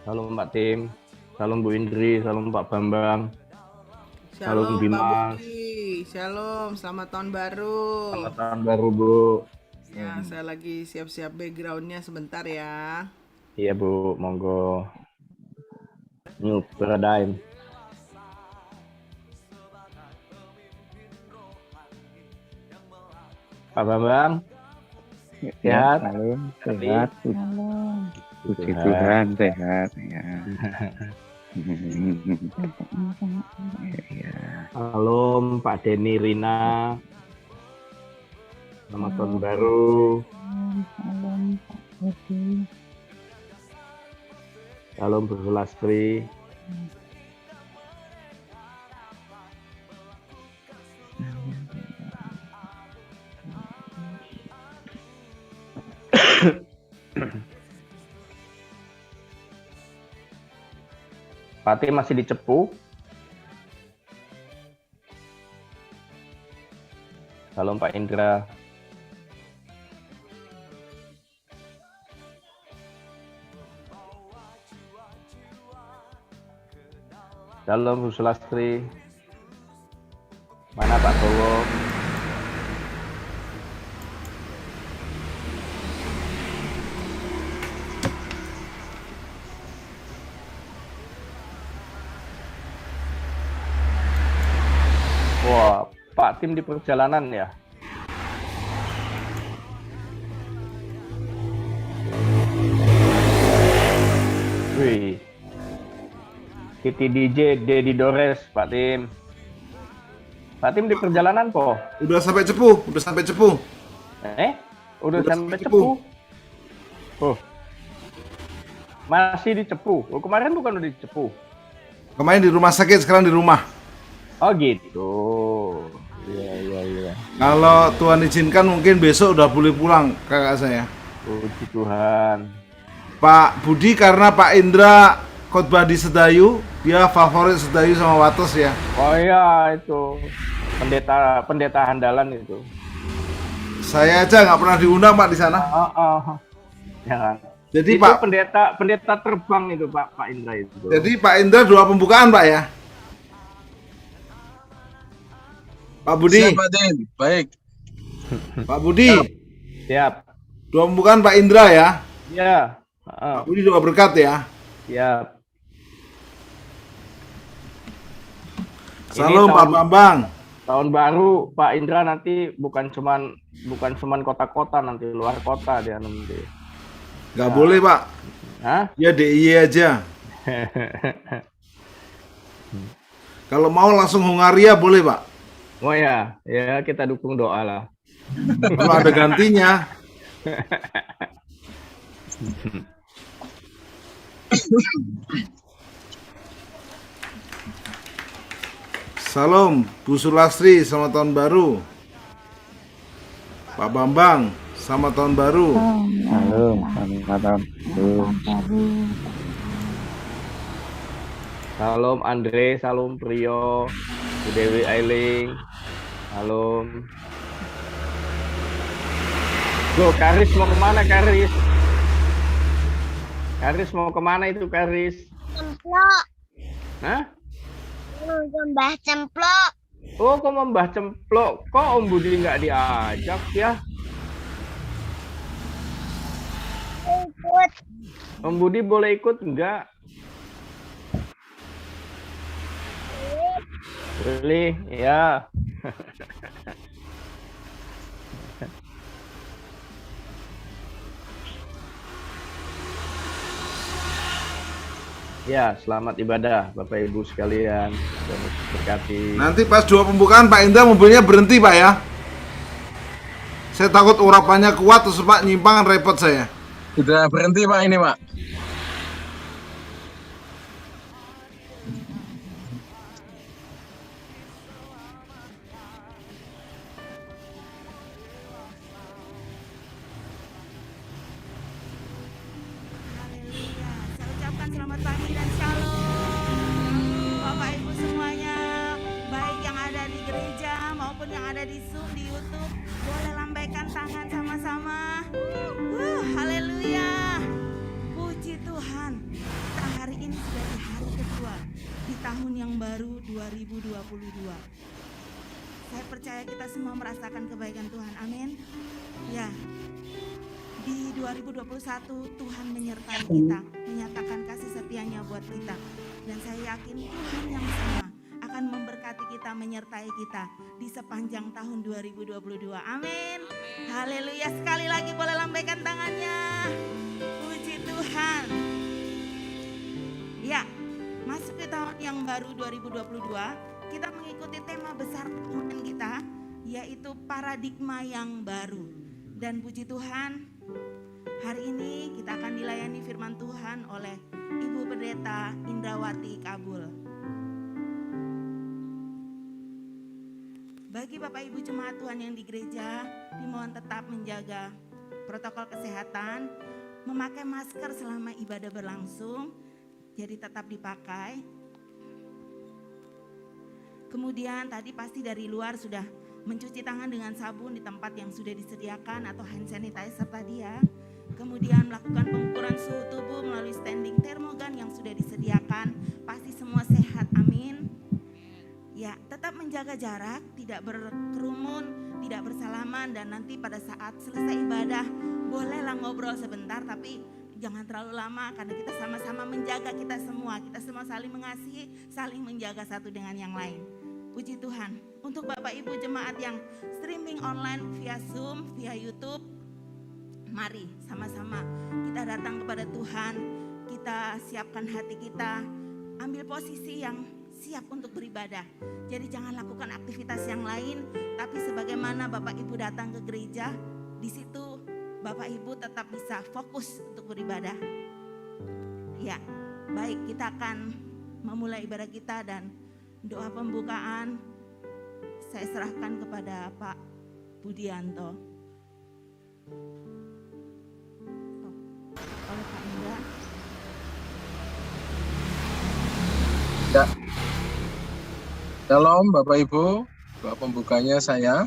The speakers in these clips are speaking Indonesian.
Salam Pak Tim, salam Bu Indri, salam Pak Bambang, salam Shalom Pak Dimas. Budi, Shalom, selamat tahun baru. Selamat tahun baru Bu. Ya, saya lagi siap-siap backgroundnya sebentar ya. Iya Bu, monggo. New paradigm. Pak Bambang, Ya, sehat? halo, Hati? sehat. Halo, Puji Tuhan. Tuhan, sehat. Ya. Ya. Salam Pak Denny Rina. Selamat tahun baru. salam Pak Budi. Salam Bu Sulastri. Pak Tim masih di Cepu. Salam Pak Indra. Salam Bu Sulastri. Mana Pak Bowo? Wah, Pak Tim di perjalanan ya? Wih. Titi DJ, Dedi Dores, Pak Tim. Pak Tim di perjalanan po? Udah sampai Cepu, udah sampai Cepu. Udah sampai sampai Cepu. Cepu. Oh. Masih di Cepu. Oh, kemarin bukan udah di Cepu. Kemarin di rumah sakit, sekarang di rumah. Oh gitu. Iya. Kalau Tuhan izinkan mungkin besok udah boleh pulang kakak saya. Puji Tuhan. Pak Budi karena Pak Indra khotbah di Sedayu, dia favorit Sedayu sama Wates ya. Oh iya itu pendeta handalan itu. Saya aja nggak pernah diundang Pak di sana. Jangan. Jadi Itu Pak, pendeta terbang itu Pak Indra itu. jadi Pak Indra dua pembukaan Pak ya. Pak Budi, Siap, Pak Din. Baik. Pak Budi, Siap. dua pembukaan Pak Indra ya. Ya. Pak Budi doa berkat ya. Siap. Salam Ini Pak Bambang. Tahun baru Pak Indra nanti bukan cuman kota-kota, nanti luar kota dia nanti. Nggak boleh Pak. Hah? Ya DIY aja. Kalau mau langsung Hongaria boleh Pak. Oh ya kita dukung doa lah. Kalau ada gantinya. Salam Bu Sulastri, selamat tahun baru. Pak Bambang, selamat tahun baru. Halo, selamat tahun baru. baru. Salam Andre, salam Priyo, Bu Dewi Ailing, salam. Loh, Karis mau kemana Karis? Karis mau kemana itu Karis? Cemplok, Hah? Mbah Cemplok. Oh, kok Mbah Cemplok? Kok Om Budi nggak diajak ya? Ikut. Om Budi boleh ikut nggak? Really? Ya. Ya, selamat ibadah Bapak Ibu sekalian. Tuhan berkati. Nanti pas dua pembukaan Pak Indra mobilnya berhenti Pak ya. Saya takut urapannya kuat terus Pak nyimpang repot saya. Sudah berhenti, Pak, ini, Pak. Haleluya. Saya ucapkan selamat pagi dan shalom. Bapak Ibu semuanya, baik yang ada di gereja maupun yang ada di Zoom, di YouTube, boleh lambaikan tangan sama-sama. Haleluya. Puji Tuhan. Kita 2022. Saya percaya kita semua merasakan kebaikan Tuhan. Amin. Ya. Di 2021 Tuhan menyertai kita, menyatakan kasih setia-Nya buat kita. Dan saya yakin Tuhan yang sama akan memberkati kita, menyertai kita di sepanjang tahun 2022. Amin. Haleluya. Sekali lagi boleh lambaikan tangannya. Puji Tuhan. Ya, masuk ke tahun yang baru 2022, kita mengikuti tema besar tahunan kita, yaitu paradigma yang baru. Dan puji Tuhan, hari ini kita akan dilayani firman Tuhan oleh Ibu Pendeta Indrawati Kabul. Bagi Bapak Ibu jemaat Tuhan yang di gereja, dimohon tetap menjaga protokol kesehatan, memakai masker selama ibadah berlangsung, jadi tetap dipakai. Kemudian tadi pasti dari luar sudah mencuci tangan dengan sabun di tempat yang sudah disediakan atau hand sanitizer tadi ya. Kemudian melakukan pengukuran suhu tubuh melalui standing termogan yang sudah disediakan. Pasti semua sehat, amin. Ya, tetap menjaga jarak, tidak berkerumun, tidak bersalaman, dan nanti pada saat selesai ibadah bolehlah ngobrol sebentar, tapi jangan terlalu lama karena kita sama-sama menjaga kita semua saling mengasihi, saling menjaga satu dengan yang lain. Puji Tuhan. Untuk Bapak Ibu jemaat yang streaming online via Zoom, via YouTube, mari sama-sama kita datang kepada Tuhan, kita siapkan hati kita, ambil posisi yang siap untuk beribadah. Jadi jangan lakukan aktivitas yang lain, tapi sebagaimana Bapak Ibu datang ke gereja, di situ Bapak Ibu tetap bisa fokus untuk beribadah. Ya, baik, kita akan memulai ibadah kita, dan doa pembukaan saya serahkan kepada Pak Budianto. Oleh Pak Indra. Ya. Shalom Bapak Ibu, doa pembukanya saya.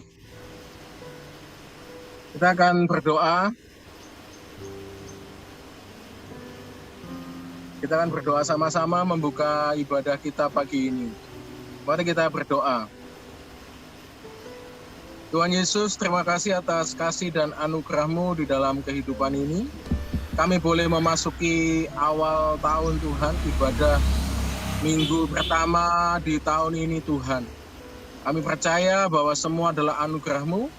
Kita akan berdoa. Kita akan berdoa sama-sama membuka ibadah kita pagi ini. Mari kita berdoa. Tuhan Yesus, terima kasih atas kasih dan anugerah-Mu di dalam kehidupan ini. Kami boleh memasuki awal tahun Tuhan, ibadah minggu pertama di tahun ini Tuhan. Kami percaya bahwa semua adalah anugerah-Mu,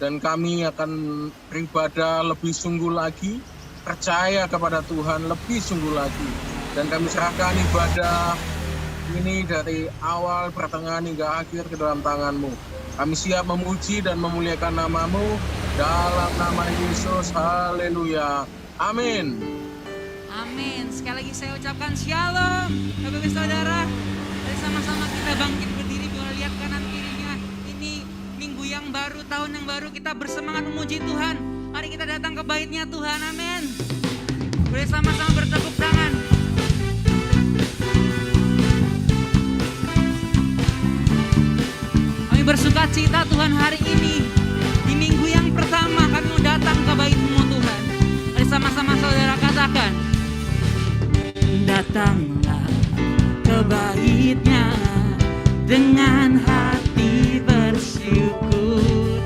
dan kami akan beribadah lebih sungguh lagi, percaya kepada Tuhan lebih sungguh lagi. Dan kami serahkan ibadah ini dari awal, pertengahan hingga akhir ke dalam tangan-Mu. Kami siap memuji dan memuliakan nama-Mu dalam nama Yesus. Haleluya. Amin. Amin. Sekali lagi saya ucapkan shalom. Bapak Ibu Saudara, mari sama-sama kita bangkit berdiri, boleh lihat kanan kirinya. Ini minggu yang baru, tahun yang baru, kita bersemangat memuji Tuhan. Mari kita datang ke bait-Nya Tuhan. Amin. Boleh sama-sama bertepuk tangan. Kami bersuka cita Tuhan hari ini. Di minggu yang pertama kami mau datang ke bait-Mu Tuhan. Mari sama-sama saudara katakan. Datanglah ke bait-Nya dengan hati bersyukur,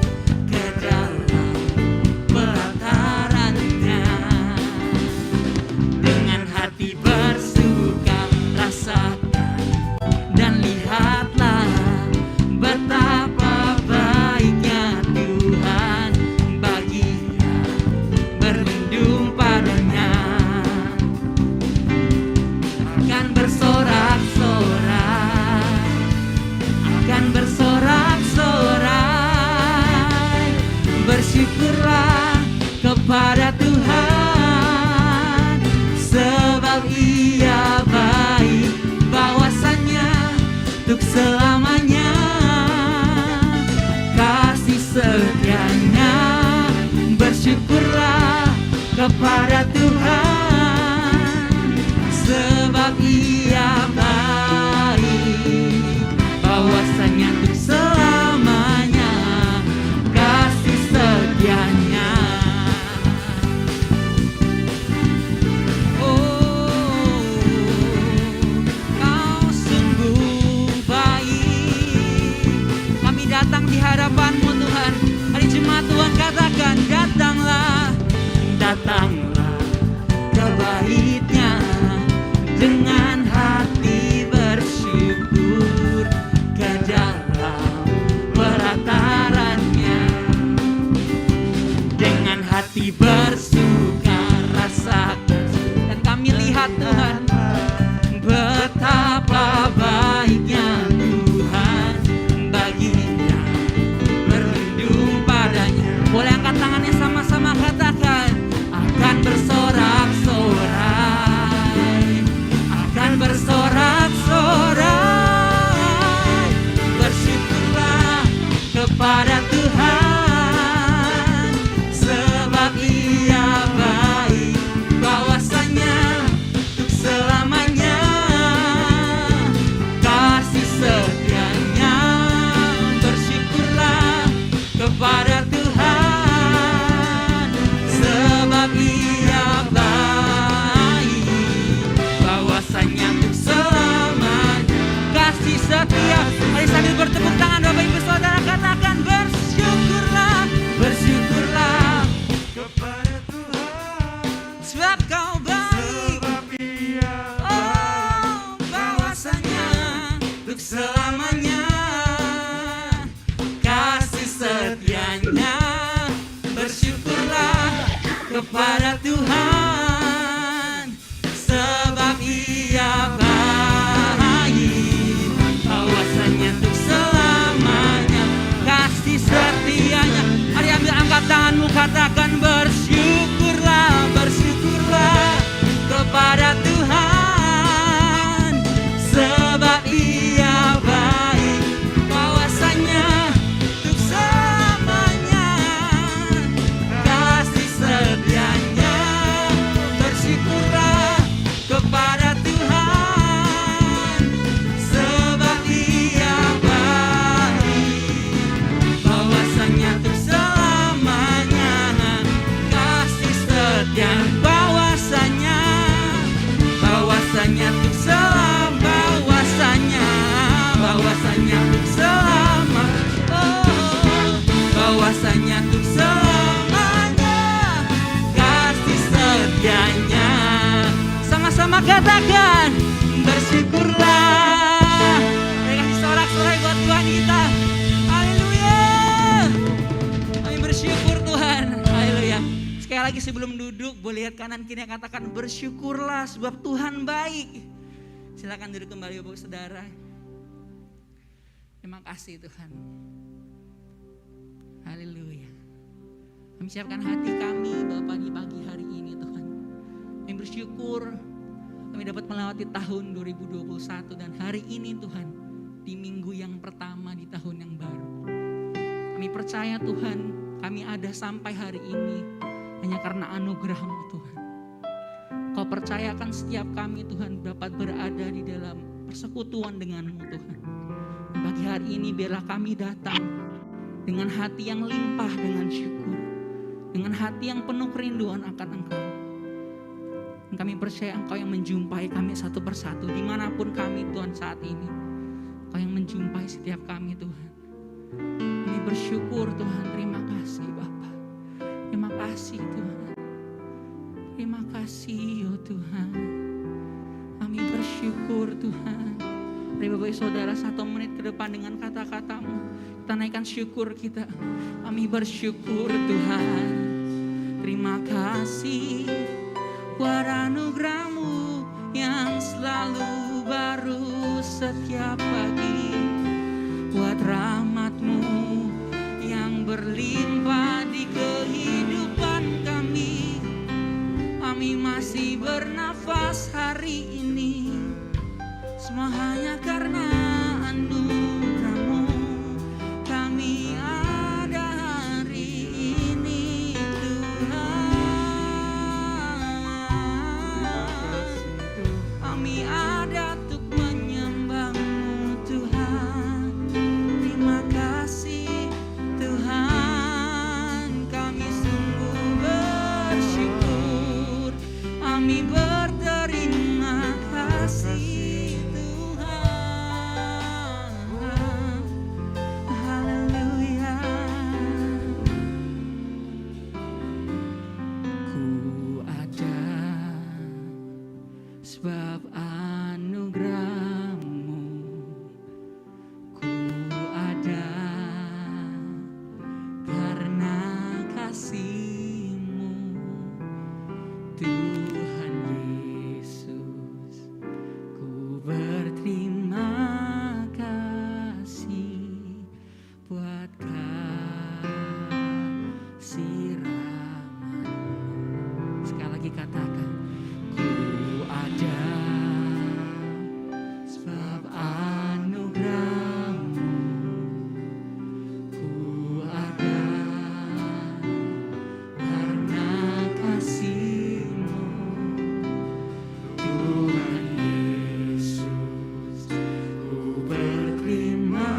ke dalam pelataran-Nya dengan hati bersuka, rasakan dan lihatlah betapa baiknya Tuhan bagi yang berlindung padanya. Akan bersorak-sorai, bersyukurlah kepada Tuhan, sebab Ia baik, bahwasanya untuk selamanya kasih setia-Nya. Bersyukurlah kepada Tuhan, sebab Ia baik, bahwasanya untuk selamanya kasih setia-Nya. Oh, Kau sungguh baik, hati bersuka rasakan. Dan kami lihat Tuhan, betapa baiknya Tuhan bagi yang berlindung padanya. Boleh angkat tangannya sama-sama katakan, akan bersorak-sorai, akan bersorak-sorai. Bersyukurlah kepada Tuhan, sebab Ia baik, bahwasanya untuk selamanya kasih setianya. Bersyukurlah kepada Tuhan, sebab Ia baik, bahwasanya untuk selamanya kasih setia. Mari sambil bertepuk tangan Bapak Ibu Saudara katakan, bersyukurlah, bersyukurlah kepada Tuhan, sebab Kau baik, oh bahwasanya untuk selamanya kasih setianya. Bersyukurlah kepada Tuhan, sebab Ia baik, bahwasanya untuk selamanya kasih setianya. Mari ambil angkat tanganmu, katakan bersyukurlah, bersyukurlah kepada Tuhan, sebab Ia baik, bahwasanya untuk selamanya kasih setianya. Bersyukurlah kepada Tuhan, sebab Ia baik, bahwasanya untuk selamanya kasih setia. Bahwasanya, bahwasanya untuk selam, bahwasanya, bahwasanya untuk selama, oh, bahwasanya untuk selamanya kasih setianya. Sama-sama katakan, bersyukurlah. Mari kasih sorak-sorai buat Tuhan kita. Haleluya. Kami bersyukur Tuhan. Haleluya. Sekali lagi sebelum duduk, boleh lihat kanan kiri, katakan bersyukurlah sebab Tuhan baik. Silakan duduk kembali Bapak Saudara. Terima kasih Tuhan. Haleluya. Kami siapkan hati kami Bapak di pagi hari ini Tuhan. Kami bersyukur kami dapat melewati tahun 2021 dan hari ini Tuhan, di minggu yang pertama di tahun yang baru. Kami percaya Tuhan, kami ada sampai hari ini hanya karena anugerah-Mu Tuhan. Kau percayakan setiap kami Tuhan dapat berada di dalam persekutuan dengan-Mu Tuhan. Pagi hari ini biarlah kami datang dengan hati yang limpah dengan syukur, dengan hati yang penuh kerinduan akan Engkau. Dan kami percaya Engkau yang menjumpai kami satu persatu dimanapun kami Tuhan saat ini. Engkau yang menjumpai setiap kami Tuhan. Kami bersyukur Tuhan, terima kasih Bapa. Terima kasih Tuhan. Terima kasih oh Tuhan. Kami bersyukur Tuhan. Mari Bapak Saudara 1 menit ke depan dengan kata-katamu kita naikkan syukur kita. Kami bersyukur Tuhan. Terima kasih buat anugerah-Mu yang selalu baru setiap pagi, buat rahmat-Mu yang berlimpah di kehidupan kami. Kami masih bernafas hari ini, semua hanya karena anugerah-Mu. Kami ada hari ini Tuhan. Kami ada untuk menyembah-Mu Tuhan. Terima kasih Tuhan. Kami sungguh bersyukur. Kami berterima kasih Tuhan. Haleluya. Ku ada sebab anugerah-Mu. Ku ada karena kasih-Mu. Tuhan Yesus, ku berterima kasih buat kasih rahmat-Mu. Sekali lagi katakan, ku ada sebab anugerah-Mu, ku ada karena kasih-Mu. Tuhan Yesus, ku berterima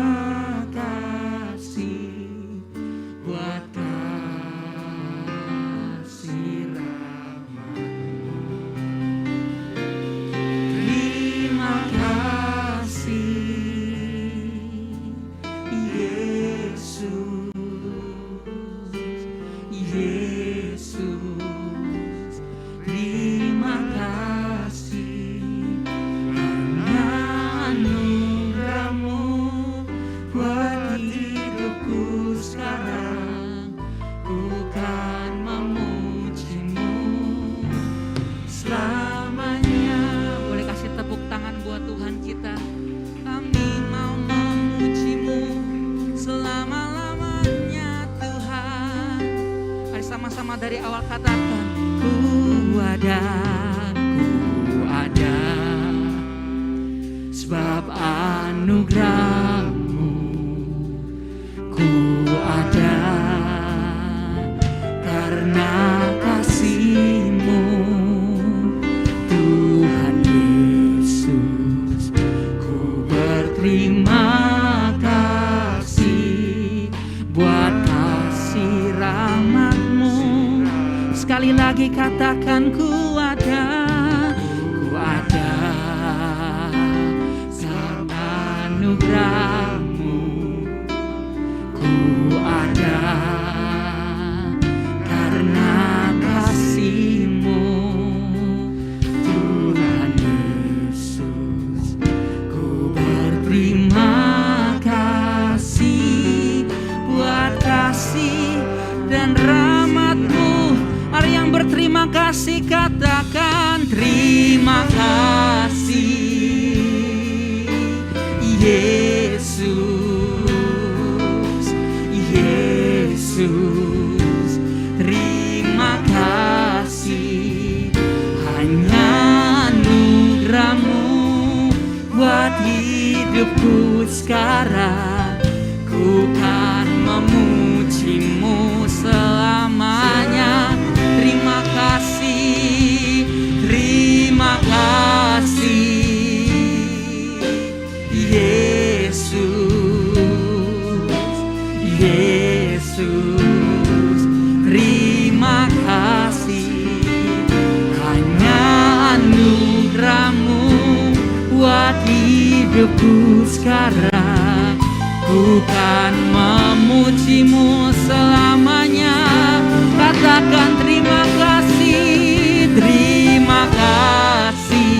kasih buat kasih rahmat-Mu. Terima kasih Yesus, Yesus, terima kasih karena anugerah-Mu buat hidupku sekarang. Ku kan memuji-Mu selamanya. Boleh kasih tepuk tangan buat Tuhan kita. Kami mau memuji-Mu selama-lamanya Tuhan. Mari sama-sama dari awal katakan, ku ada sebab anugerah-Mu, ku ada karena kasih-Mu. Tuhan Yesus, ku berterima kasih buat kasih rahmat-Mu. Sekali lagi katakan, ku ada karena anugerah-Mu, ku ada karena kasih-Mu. Tuhan Yesus, ku berterima kasih buat kasih dan rahmat-Mu. Mari yang berterima kasih katakan, terima kasih Yesus, Yesus, terima kasih hanya anugerah-Mu buat hidupku sekarang. Ku kan memuji-Mu selamanya. Terima kasih, terima kasih Yesus, Yesus, terima kasih hanya anugerah-Mu buat hidupku sekarang. Ku kan memuji-Mu selamanya. Katakan terima kasih, terima kasih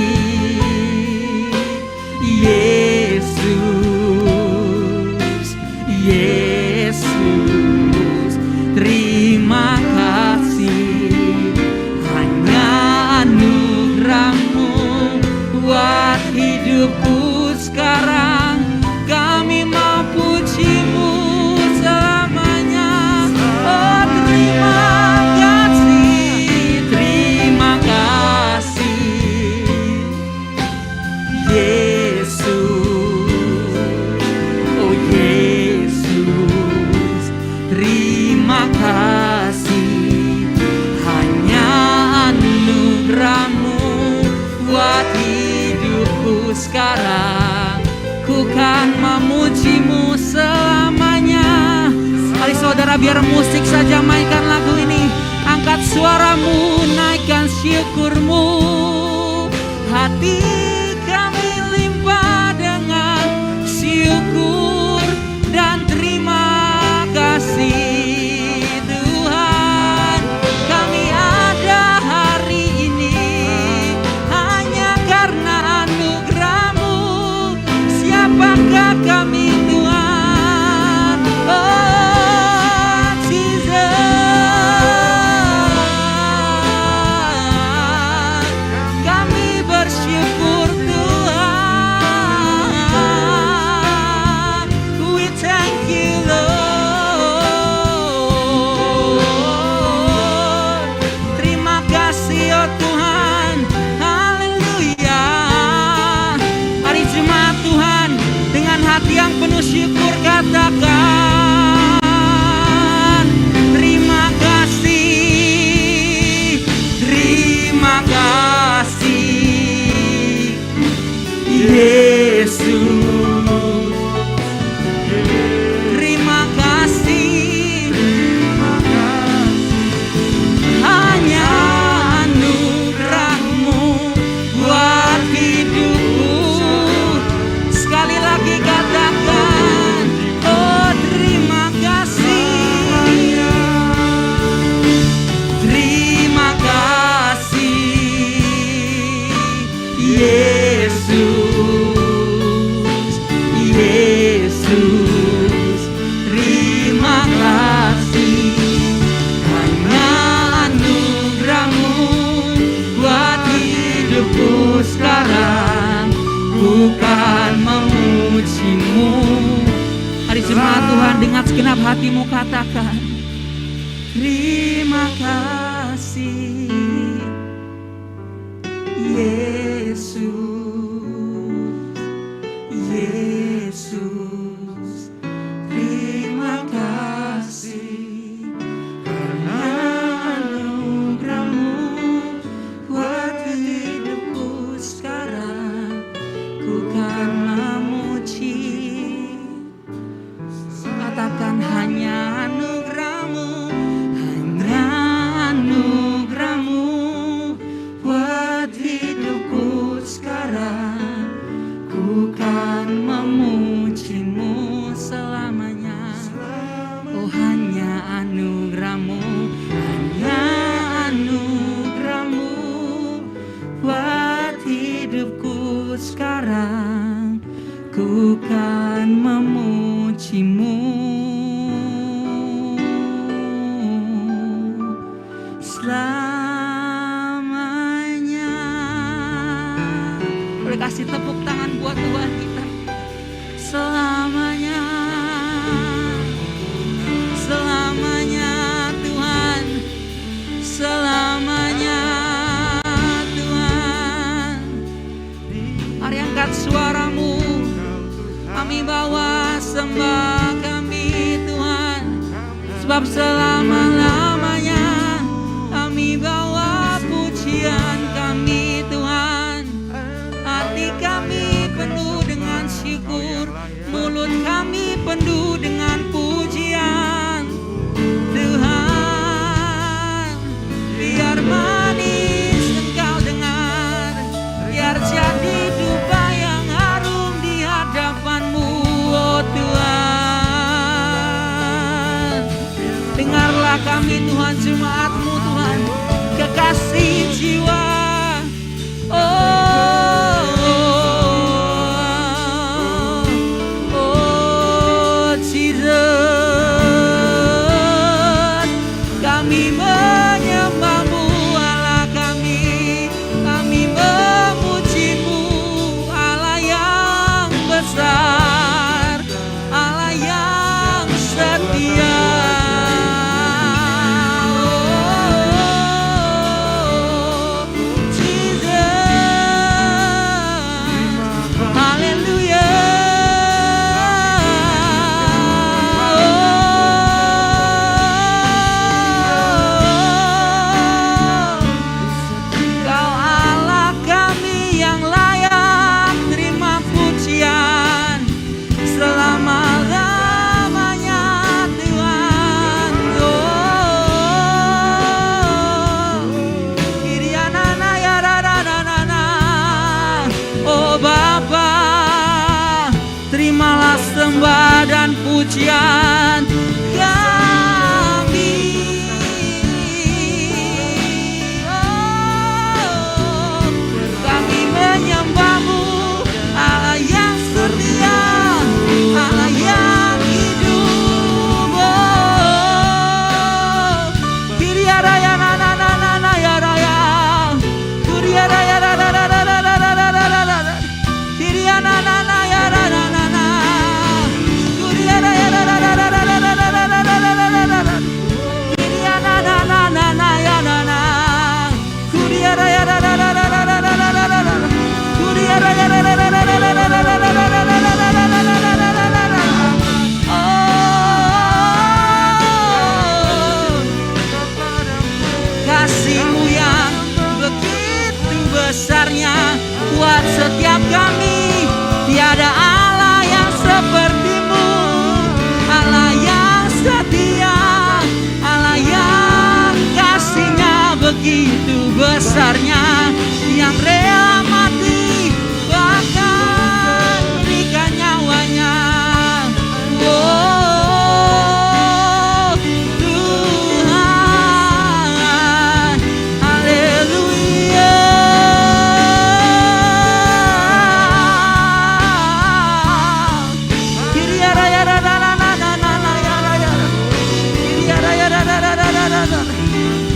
Yesus, Yesus, terima kasih hanya anugerah-Mu buat hidupku sekarang. Kami mau puji-Mu selamanya. Oh, terima kasih Yesus, oh Yesus, terima kasih hanya anugerah-Mu buat hidupku sekarang. Ku kan memuji-Mu selamanya. Mari saudara, biar musik saja mainkan lagu ini. Angkat suaramu, naikkan syukur-Mu. Hati kami limpah dengan syukur dan terima kasih Tuhan. Kami ada hari ini hanya karena anugerah-Mu. Siapakah kami Tuhan? Oh Jesus, ku kan memuji-Mu. Hari jemaat Tuhan, dengan segenap hatimu katakan, terima kasih Yesus, Yesus, terima kasih karena anugerah-Mu buat hidupku sekarang. Ku kan memuji, katakan hanya anugerah-Mu, hanya anugerah-Mu buat hidupku sekarang. Ku kan memuji-Mu selamanya. Oh, hanya anugerah-Mu, hanya anugerah-Mu buat hidupku sekarang. Ku kan memuji-Mu selamanya. Boleh kasih tepuk tangan buat Tuhan kita. Selamanya, selamanya Tuhan, selamanya Tuhan. Mari angkat suaramu, kami bawa sembah kami Tuhan, sebab selama-lamanya kami bawa pujian kami Tuhan. Hati kami penuh dengan syukur, mulut kami penuh dengan pujian. Tuhan, biar manis Engkau dengar, biar jadi dupa yang harum di hadapan-Mu, oh Tuhan. Dengarlah kami Tuhan, jemaat-Mu Tuhan, kekasih jiwa. Oh Jesus, kami menyembah-Mu Allah kami memuji-Mu Allah yang besar, Allah yang setia. Sembah dan pujian kami. Oh, kami menyembah-Mu Allah yang setia, Allah yang hidup. Oh, Kyrie raya na na na na na ya raya, Kyrie raya na na na na na na na na, Kyrie na na na ya na na na. Kasih-Mu yang begitu besarnya buat setiap kami, tiada Allah yang seperti-Mu, Allah yang setia, Allah yang kasih-Nya begitu besarnya, yang rela mati bahkan berikan nyawanya. Oh Tuhan, haleluya. Kyrie raya na na na na na na ya raya, Kyrie raya na na na na na na,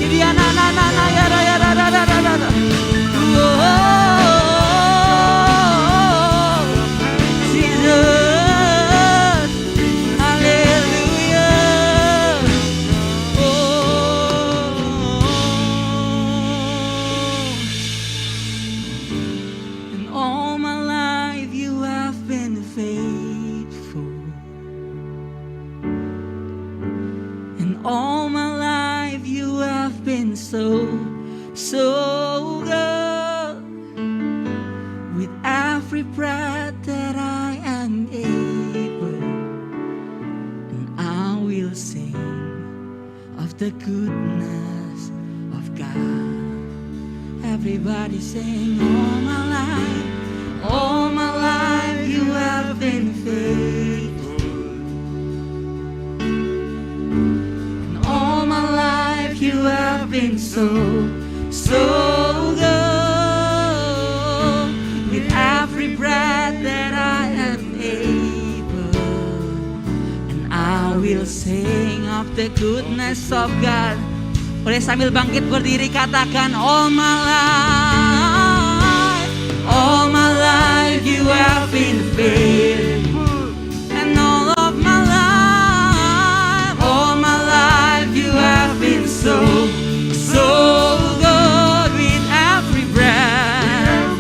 Kyrie na na na na ya raya na na na na na. so good. With every breath that I am able, and I will sing of the goodness of God. Everybody sing, all my life you have been faithful. And all my life you have been so good. With every breath that I am able, and I will sing of the goodness of God. Boleh sambil bangkit berdiri katakan, all my life you have been faithful. And all my life you have been so good. With every breath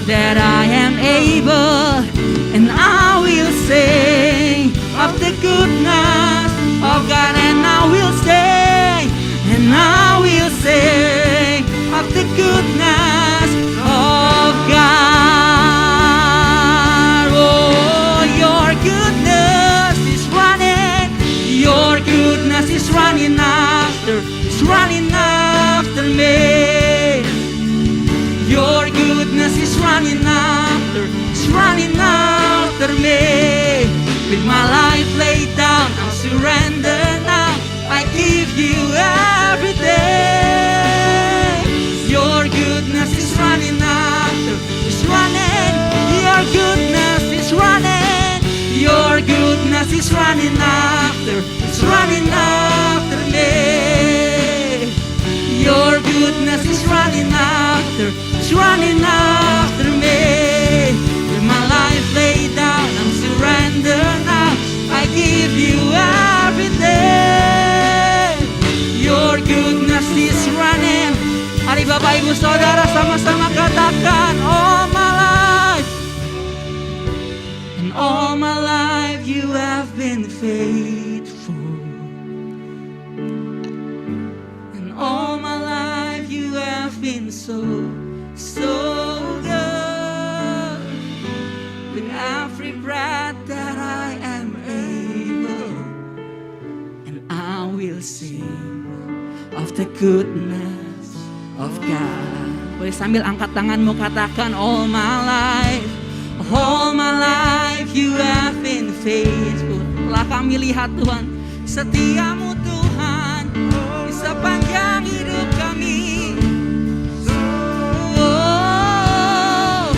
that I am able, and I will sing of the goodness of God, and I will sing of the goodness of God. Oh, your goodness is running after me. Your goodness is running after me. With my life laid down, I'll surrender now. I give you everything. Your goodness is running after, your goodness is running, your goodness is running after, me. Your goodness is running after, me. With my life laid down, I'm surrender now. I give you everything. Your goodness is running. Mari Bapak Ibu Saudara sama-sama katakan, all my life. And all my life you have been faithful. And all my life you have been so good. With every breath that I am able, and I will sing of the goodness of God. Boleh sambil angkat tanganmu katakan, all my life you have been faithful. Telah kami lihat Tuhan, setiamu Tuhan di sepanjang hidup kami. Oh,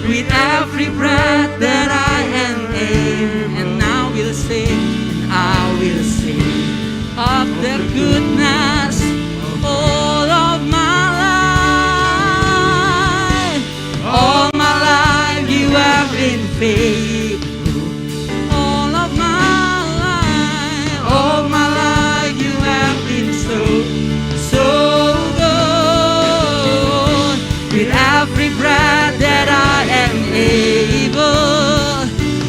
with every breath that I am able, and I will sing of the goodness all of my life. All my life you have been faithful. All of my life you have been so good. With every breath that I am able,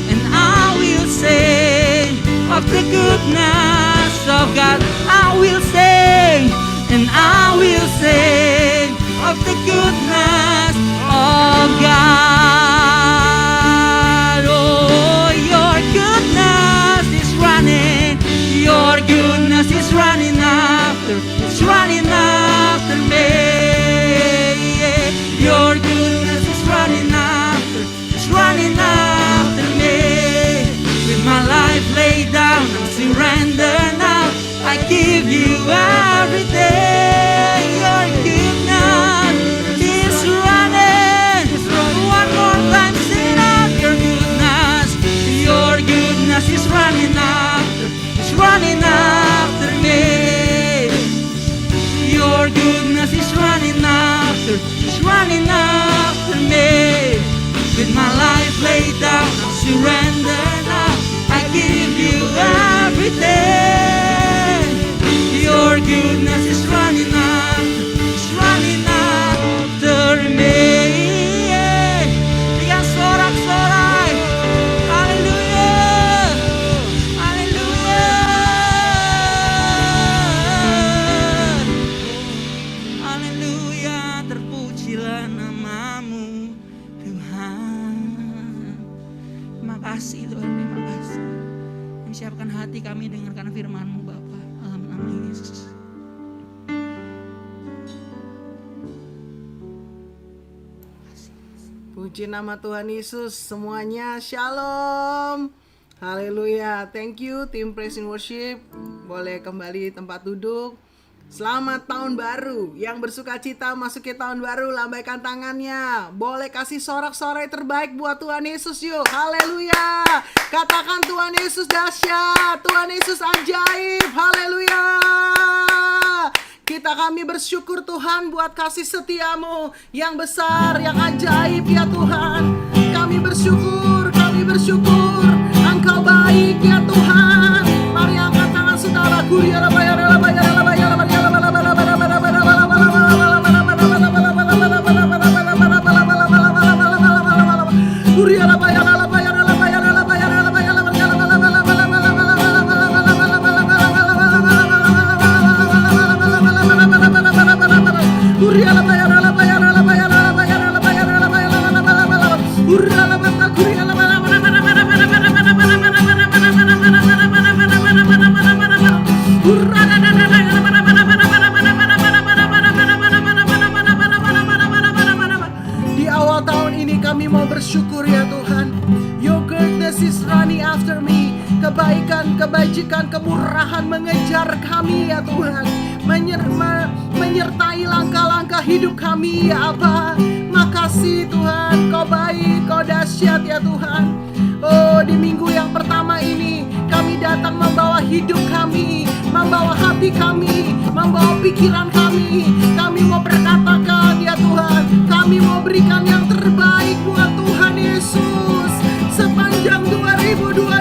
and I will sing of the goodness of God. I will sing, and I will sing of the goodness of God. Oh, your goodness is running, your goodness is running after, me. Your goodness is running after, me. With my life laid down, I surrender now. I give you everything. Your goodness is running. One more time, sing out your goodness. Your goodness is running after, me. Your goodness is running after, me. With my life laid down, I surrender now. I give you everything. Your goodness is running after me. Dengan sorak-sorai, haleluya, haleluya. Puji nama Tuhan Yesus. Semuanya shalom. Haleluya. Thank you tim Praise and Worship. Boleh kembali tempat duduk. Selamat tahun baru. Yang bersuka cita masuki tahun baru, lambaikan tangannya. Boleh kasih sorak-sorai terbaik buat Tuhan Yesus yuk. Haleluya. Katakan Tuhan Yesus dahsyat, Tuhan Yesus ajaib. Haleluya. Kami bersyukur Tuhan buat kasih setiamu yang besar, yang ajaib ya Tuhan. Kami bersyukur Engkau baik ya Tuhan. Mari angkat tangan saudaraku. Di awal tahun ini kami mau bersyukur ya Tuhan. Your goodness is running after me. Kebaikan, kebajikan, kemurahan mengejar kami ya Tuhan. Menyertai langkah-langkah hidup kami ya Aba. Makasih Tuhan, Kau baik, Kau dahsyat ya Tuhan. Oh, di minggu yang pertama ini kami datang membawa hidup kami, membawa hati kami, membawa pikiran kami. Kami mau berkatakan ya Tuhan, kami mau berikan yang terbaik buat Tuhan Yesus sepanjang 2022.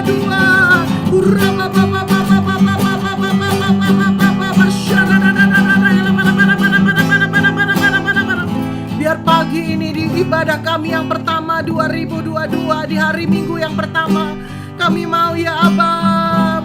Biar pagi ini di ibadah kami yang pertama 2022, di hari Minggu yang pertama, kami mau ya Abah,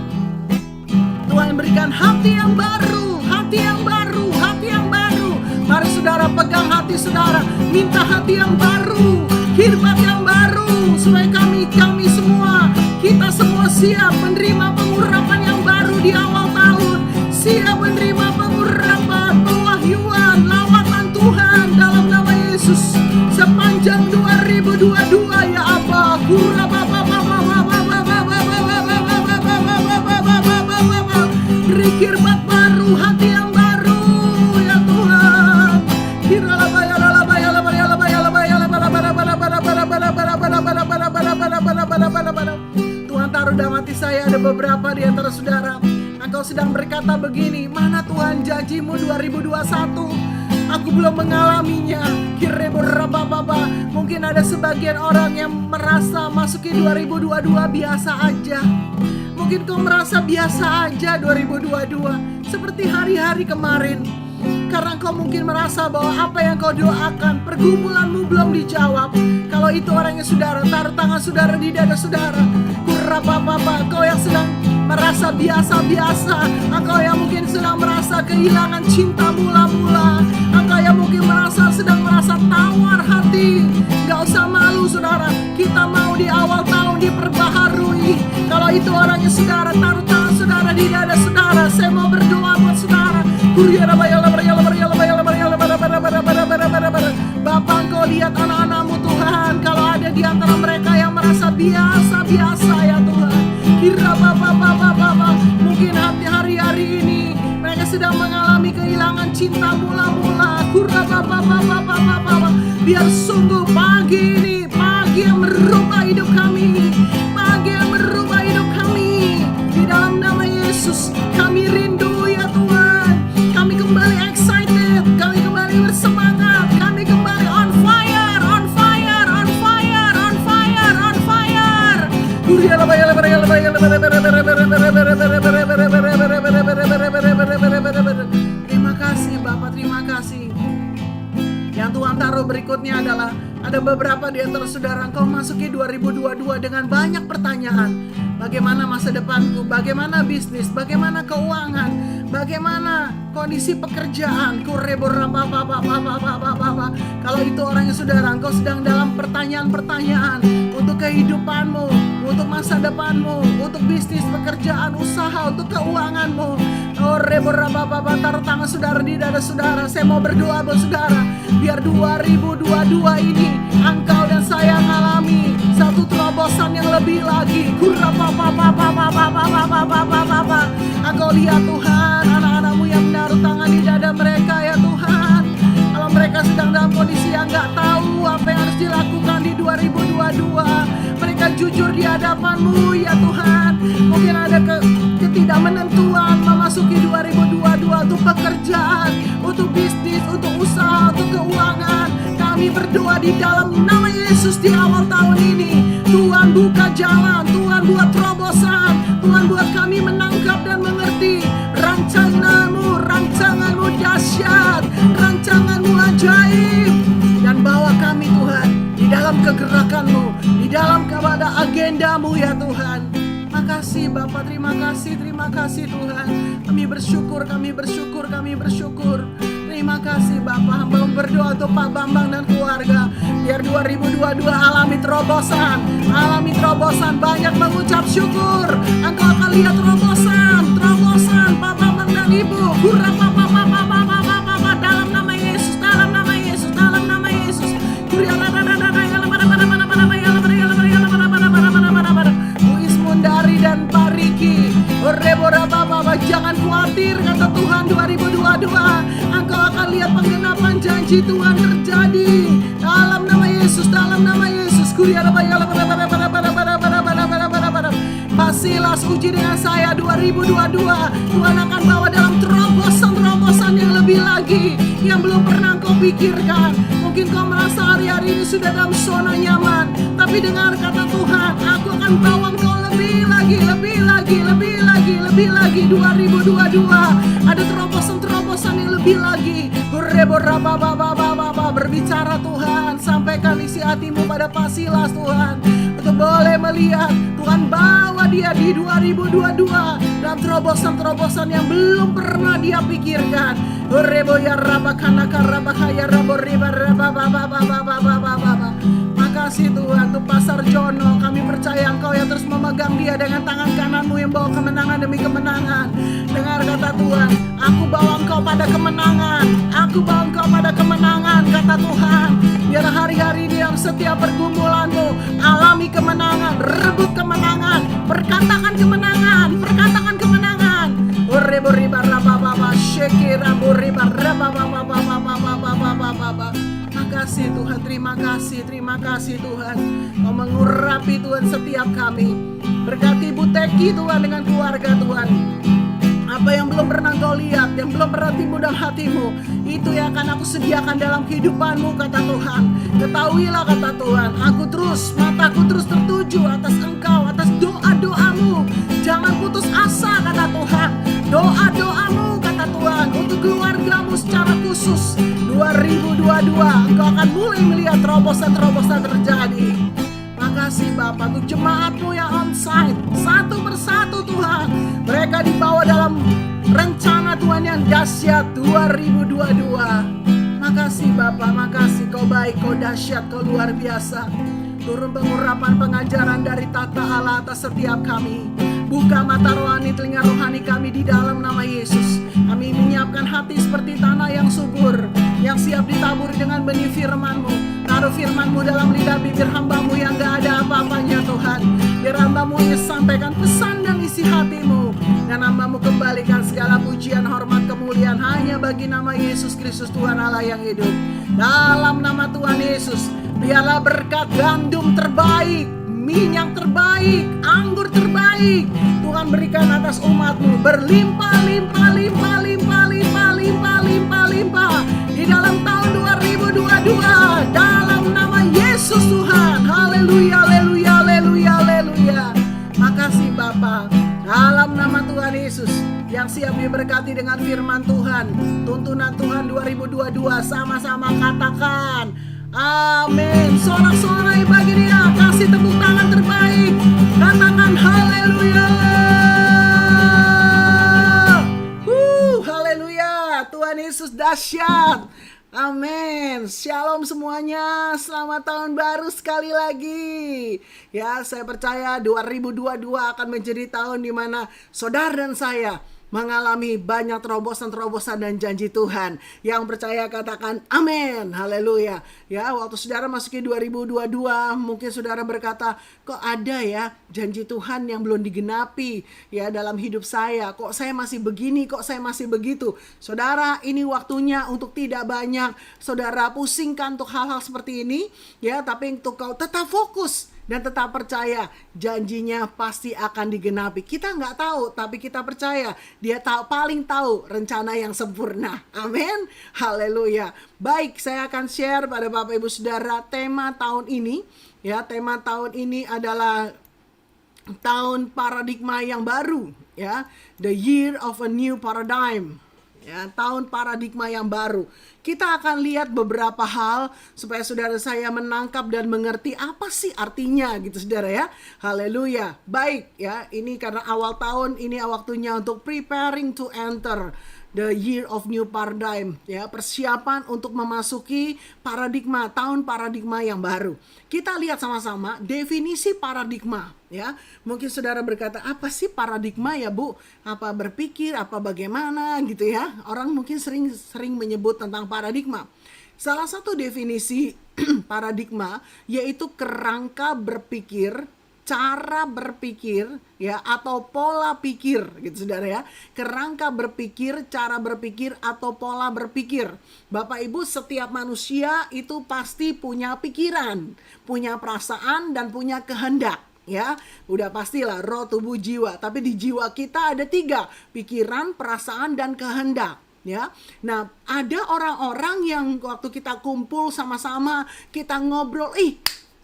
Tuhan berikan hati yang baru, hati yang baru, hati yang baru. Mari saudara pegang hati saudara, minta hati yang baru, khidmat yang baru, supaya kami semua, kita semua siap menerima pengurapan yang baru di awal tahun, siap menerima pengurapan, pewahyuan, lawatan Tuhan dalam nama Yesus sepanjang 2022 ya Abah. Beri khidmat baru, hati yang baru ya Tuhan. Tuhan taruh dalam hati saya ada beberapa di antara saudara. Engkau sedang berkata begini, mana Tuhan janjimu 2021? Aku belum mengalaminya. Mungkin ada sebagian orang yang merasa masuki 2022 biasa aja. Mungkin kau merasa biasa aja 2022 seperti hari-hari kemarin. Karena kau mungkin merasa bahwa apa yang kau doakan, pergumulanmu belum dijawab. Kalau itu orangnya saudara, taruh tangan saudara di dada saudara. Kau yang sedang merasa biasa-biasa, engkau yang mungkin sedang merasa kehilangan cinta mula-mula, engkau yang mungkin sedang merasa tawar hati. Gak usah malu saudara, kita mau di awal tahun diperbaharui. Kalau itu orangnya saudara, taruh tangan saudara di dada saudara. Saya mau berdoa buat saudara. Bapa, Engkau lihat anak-anakmu Tuhan. Kalau ada di antara mereka yang merasa biasa-biasa ya Tuhan, kira Bapak, mungkin hari-hari ini mereka sedang mengalami kehilangan cinta mula-mula. Kura Bapak, biar sungguh pagi ini, pagi yang merubah hidup kami, pagi yang merubah hidup kami. Di dalam nama Yesus, kami rindu ya Tuhan. Kami kembali excited, kami kembali bersemangat, kami kembali on fire, on fire, on fire, on fire, on fire. Terima kasih Bapak, terima kasih. Yang Tuhan taruh berikutnya adalah ada beberapa di antara saudara engkau masuki 2022 dengan banyak pertanyaan. Bagaimana masa depanku? Bagaimana bisnis? Bagaimana keuangan? Bagaimana kondisi pekerjaan? Kalau itu orangnya saudara, engkau sedang dalam pertanyaan-pertanyaan untuk kehidupanmu, untuk masa depanmu, untuk bisnis, pekerjaan, usaha, untuk keuanganmu. Oh Reborababa, taruh tangan saudara di dada saudara. Saya mau berdoa buat saudara, biar 2022 ini engkau dan saya mengalami satu terobosan yang lebih lagi. Engkau lihat Tuhan anak-anakmu yang menaruh tangan di dada mereka ya Tuhan. Kalau mereka sedang dalam kondisi yang gak tahu apa yang harus dilakukan di 2022, mereka jujur di hadapan-Mu ya Tuhan. Mungkin ada ketidakmenentuan memasuki 2022 untuk pekerjaan, untuk bisnis, untuk usaha, untuk keuangan. Kami berdoa di dalam nama Yesus di awal tahun ini, Tuhan buka jalan, Tuhan buat terobosan, Tuhan buat kami menangkap dan mengerti rancangan-Mu dahsyat, rancangan-Mu ajaib, dan bawa kami Tuhan di dalam kegerakan-Mu, di dalam kepada agenda-Mu ya Tuhan. Makasih Bapak, terima kasih Tuhan. Kami bersyukur. Terima kasih Bapak. Hamba berdoa untuk Pak Bambang dan keluarga, biar 2022 alami terobosan. Banyak mengucap syukur. Engkau akan lihat terobosan Pak Bambang dan Ibu. Dalam nama Yesus. Bu Ismundari dan Pak Riki, jangan khawatir kata Tuhan. 2022 engkau akan lihat penggenapan janji Tuhan terjadi dalam nama Yesus. Pak Silas uji dengan saya 2022, Tuhan akan bawa dalam terobosan yang lebih lagi yang belum pernah kau pikirkan. Mungkin kau merasa hari-hari ini sudah dalam zona nyaman, tapi dengar kata Tuhan, aku akan bawa engkau lebih lagi. 2022 ada terobosan yang lebih lagi. Berbicara Tuhan, sampaikan isi hatimu pada Pak Silas Tuhan, untuk boleh melihat Tuhan bawa dia di 2022 dalam terobosan yang belum pernah dia pikirkan. Makasih Tuhan untuk Pastor Jono. Kami percaya Engkau yang terus memegang dia dengan tangan kananmu yang bawa kemenangan demi kemenangan. Dengar kata Tuhan, aku bawa engkau pada kemenangan, kata Tuhan. Biar hari-hari ini dalam setiap pergumulanmu alami kemenangan, rebut kemenangan, perkatakan kemenangan. Makasih Tuhan, terima kasih Tuhan. Kau mengurapi Tuhan setiap kami. Berkati Bu Teki Tuhan dengan keluarga Tuhan. Apa yang belum pernah kau lihat, yang belum pernah timbul dalam hatimu, itu yang akan aku sediakan dalam kehidupanmu kata Tuhan. Ketahuilah kata Tuhan, mataku terus tertuju atas engkau, atas doa-doamu. Jangan putus asa kata Tuhan. Doa-doamu kata Tuhan untuk keluargamu secara khusus. 2022 engkau akan mulai melihat terobosan terjadi. Makasih Bapak untuk jemaatmu yang onsite, satu persatu Tuhan, mereka dibawa dalam rencana Tuhan yang dahsyat 2022. Makasih Bapak, makasih kau baik, kau dahsyat, kau luar biasa. Turun pengurapan pengajaran dari tata Allah atas setiap kami. Buka mata rohani, telinga rohani kami di dalam nama Yesus. Kami menyiapkan hati seperti tanah yang subur, yang siap ditaburi dengan benih firman-Mu. Taruh firman-Mu dalam lidah bibir hamba-Mu yang gak ada apa-apanya Tuhan. Biar hamba-Mu ini sampaikan pesan dan isi hati-Mu. Dan hamba-Mu kembalikan segala pujian, hormat, kemuliaan hanya bagi nama Yesus Kristus Tuhan Allah yang hidup. Dalam nama Tuhan Yesus, biarlah berkat gandum terbaik, minyak terbaik, anggur terbaik Tuhan berikan atas umat-Mu, berlimpah-limpah di dalam tahun 2022 dalam nama Yesus Tuhan. Haleluya. Makasih Bapa, dalam nama Tuhan Yesus yang siap diberkati dengan firman Tuhan, tuntunan Tuhan 2022, sama-sama katakan amin. Sorak-sorai bagi dia, kasih tepuk tangan terbaik, katakan haleluya. Haleluya, Tuhan Yesus dahsyat. Amin. Shalom semuanya. Selamat tahun baru sekali lagi. Ya, saya percaya 2022 akan menjadi tahun di mana saudara dan saya mengalami banyak terobosan-terobosan dan janji Tuhan. Yang percaya katakan amin, haleluya. Ya, waktu saudara masuki 2022, mungkin saudara berkata, kok ada ya janji Tuhan yang belum digenapi ya dalam hidup saya. Kok saya masih begini, kok saya masih begitu. Saudara, ini waktunya untuk tidak banyak saudara pusingkan untuk hal-hal seperti ini ya, tapi untuk kau tetap fokus dan tetap percaya janjinya pasti akan digenapi. Kita nggak tahu, tapi kita percaya dia paling tahu rencana yang sempurna. Amin, haleluya. Baik, saya akan share pada Bapak Ibu Saudara tema tahun ini. Ya, tema tahun ini adalah tahun paradigma yang baru. Ya, the year of a new paradigm. Ya, tahun paradigma yang baru. Kita akan lihat beberapa hal supaya saudara saya menangkap dan mengerti apa sih artinya gitu saudara ya. Haleluya. Baik ya, ini karena awal tahun, ini waktunya untuk preparing to enter the year of new paradigm ya, persiapan untuk memasuki paradigma, tahun paradigma yang baru. Kita lihat sama-sama definisi paradigma ya. Mungkin saudara berkata, apa sih paradigma ya Bu? Apa berpikir, apa bagaimana gitu ya. Orang mungkin sering menyebut tentang paradigma. Salah satu definisi paradigma yaitu kerangka berpikir, cara berpikir ya, atau pola pikir gitu saudara ya. Kerangka berpikir, cara berpikir, atau pola berpikir. Bapak Ibu, setiap manusia itu pasti punya pikiran, punya perasaan, dan punya kehendak ya. Udah pastilah roh, tubuh, jiwa. Tapi di jiwa kita ada 3, pikiran, perasaan, dan kehendak ya. Nah, ada orang-orang yang waktu kita kumpul sama-sama, kita ngobrol,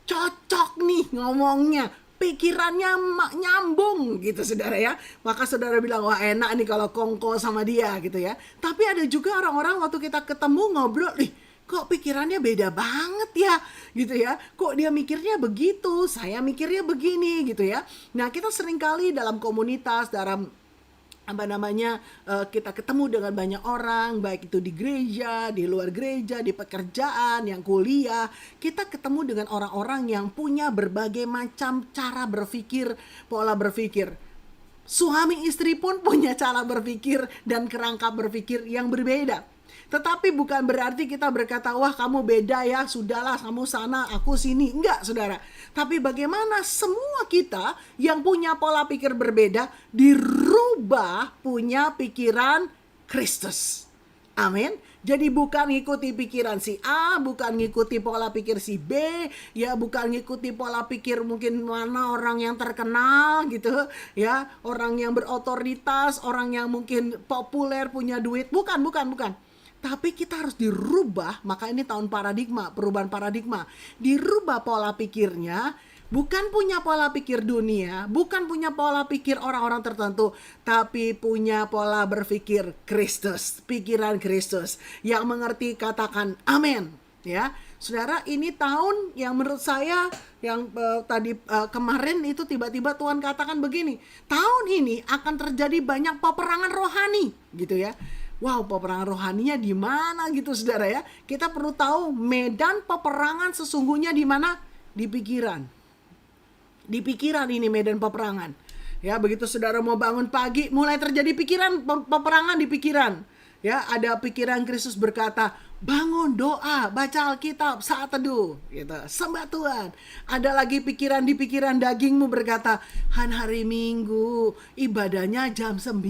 cocok nih ngomongnya, pikirannya nyambung gitu saudara ya. Maka saudara bilang, wah enak nih kalau kongko sama dia gitu ya. Tapi ada juga orang-orang waktu kita ketemu ngobrol, kok pikirannya beda banget ya gitu ya. Kok dia mikirnya begitu, saya mikirnya begini gitu ya. Nah, kita seringkali dalam komunitas, dalam kita ketemu dengan banyak orang, baik itu di gereja, di luar gereja, di pekerjaan, yang kuliah. Kita ketemu dengan orang-orang yang punya berbagai macam cara berpikir, pola berpikir. Suami istri pun punya cara berpikir dan kerangka berpikir yang berbeda. Tetapi bukan berarti kita berkata, wah kamu beda ya, sudahlah kamu sana, aku sini. Enggak saudara. Tapi bagaimana semua kita yang punya pola pikir berbeda dirubah punya pikiran Kristus. Amin. Jadi bukan ngikuti pikiran si A, bukan ngikuti pola pikir si B, ya bukan ngikuti pola pikir mungkin mana orang yang terkenal gitu, ya orang yang berotoritas, orang yang mungkin populer, punya duit. Bukan. Tapi kita harus dirubah, maka ini tahun paradigma, perubahan paradigma. Dirubah pola pikirnya, bukan punya pola pikir dunia, bukan punya pola pikir orang-orang tertentu, tapi punya pola berpikir Kristus, pikiran Kristus. Yang mengerti katakan amin. Ya, saudara, ini tahun yang menurut saya yang kemarin itu tiba-tiba Tuhan katakan begini, tahun ini akan terjadi banyak peperangan rohani, gitu ya. Wow, peperangan rohaninya di mana gitu saudara ya. Kita perlu tahu medan peperangan sesungguhnya di mana? Di pikiran. Di pikiran ini medan peperangan. Ya, begitu saudara mau bangun pagi, mulai terjadi peperangan di pikiran. Ya, ada pikiran Kristus berkata, bangun doa, baca Alkitab, saat teduh, gitu. Sembah Tuhan. Ada lagi pikiran di pikiran dagingmu berkata, hari Minggu, ibadahnya jam 9,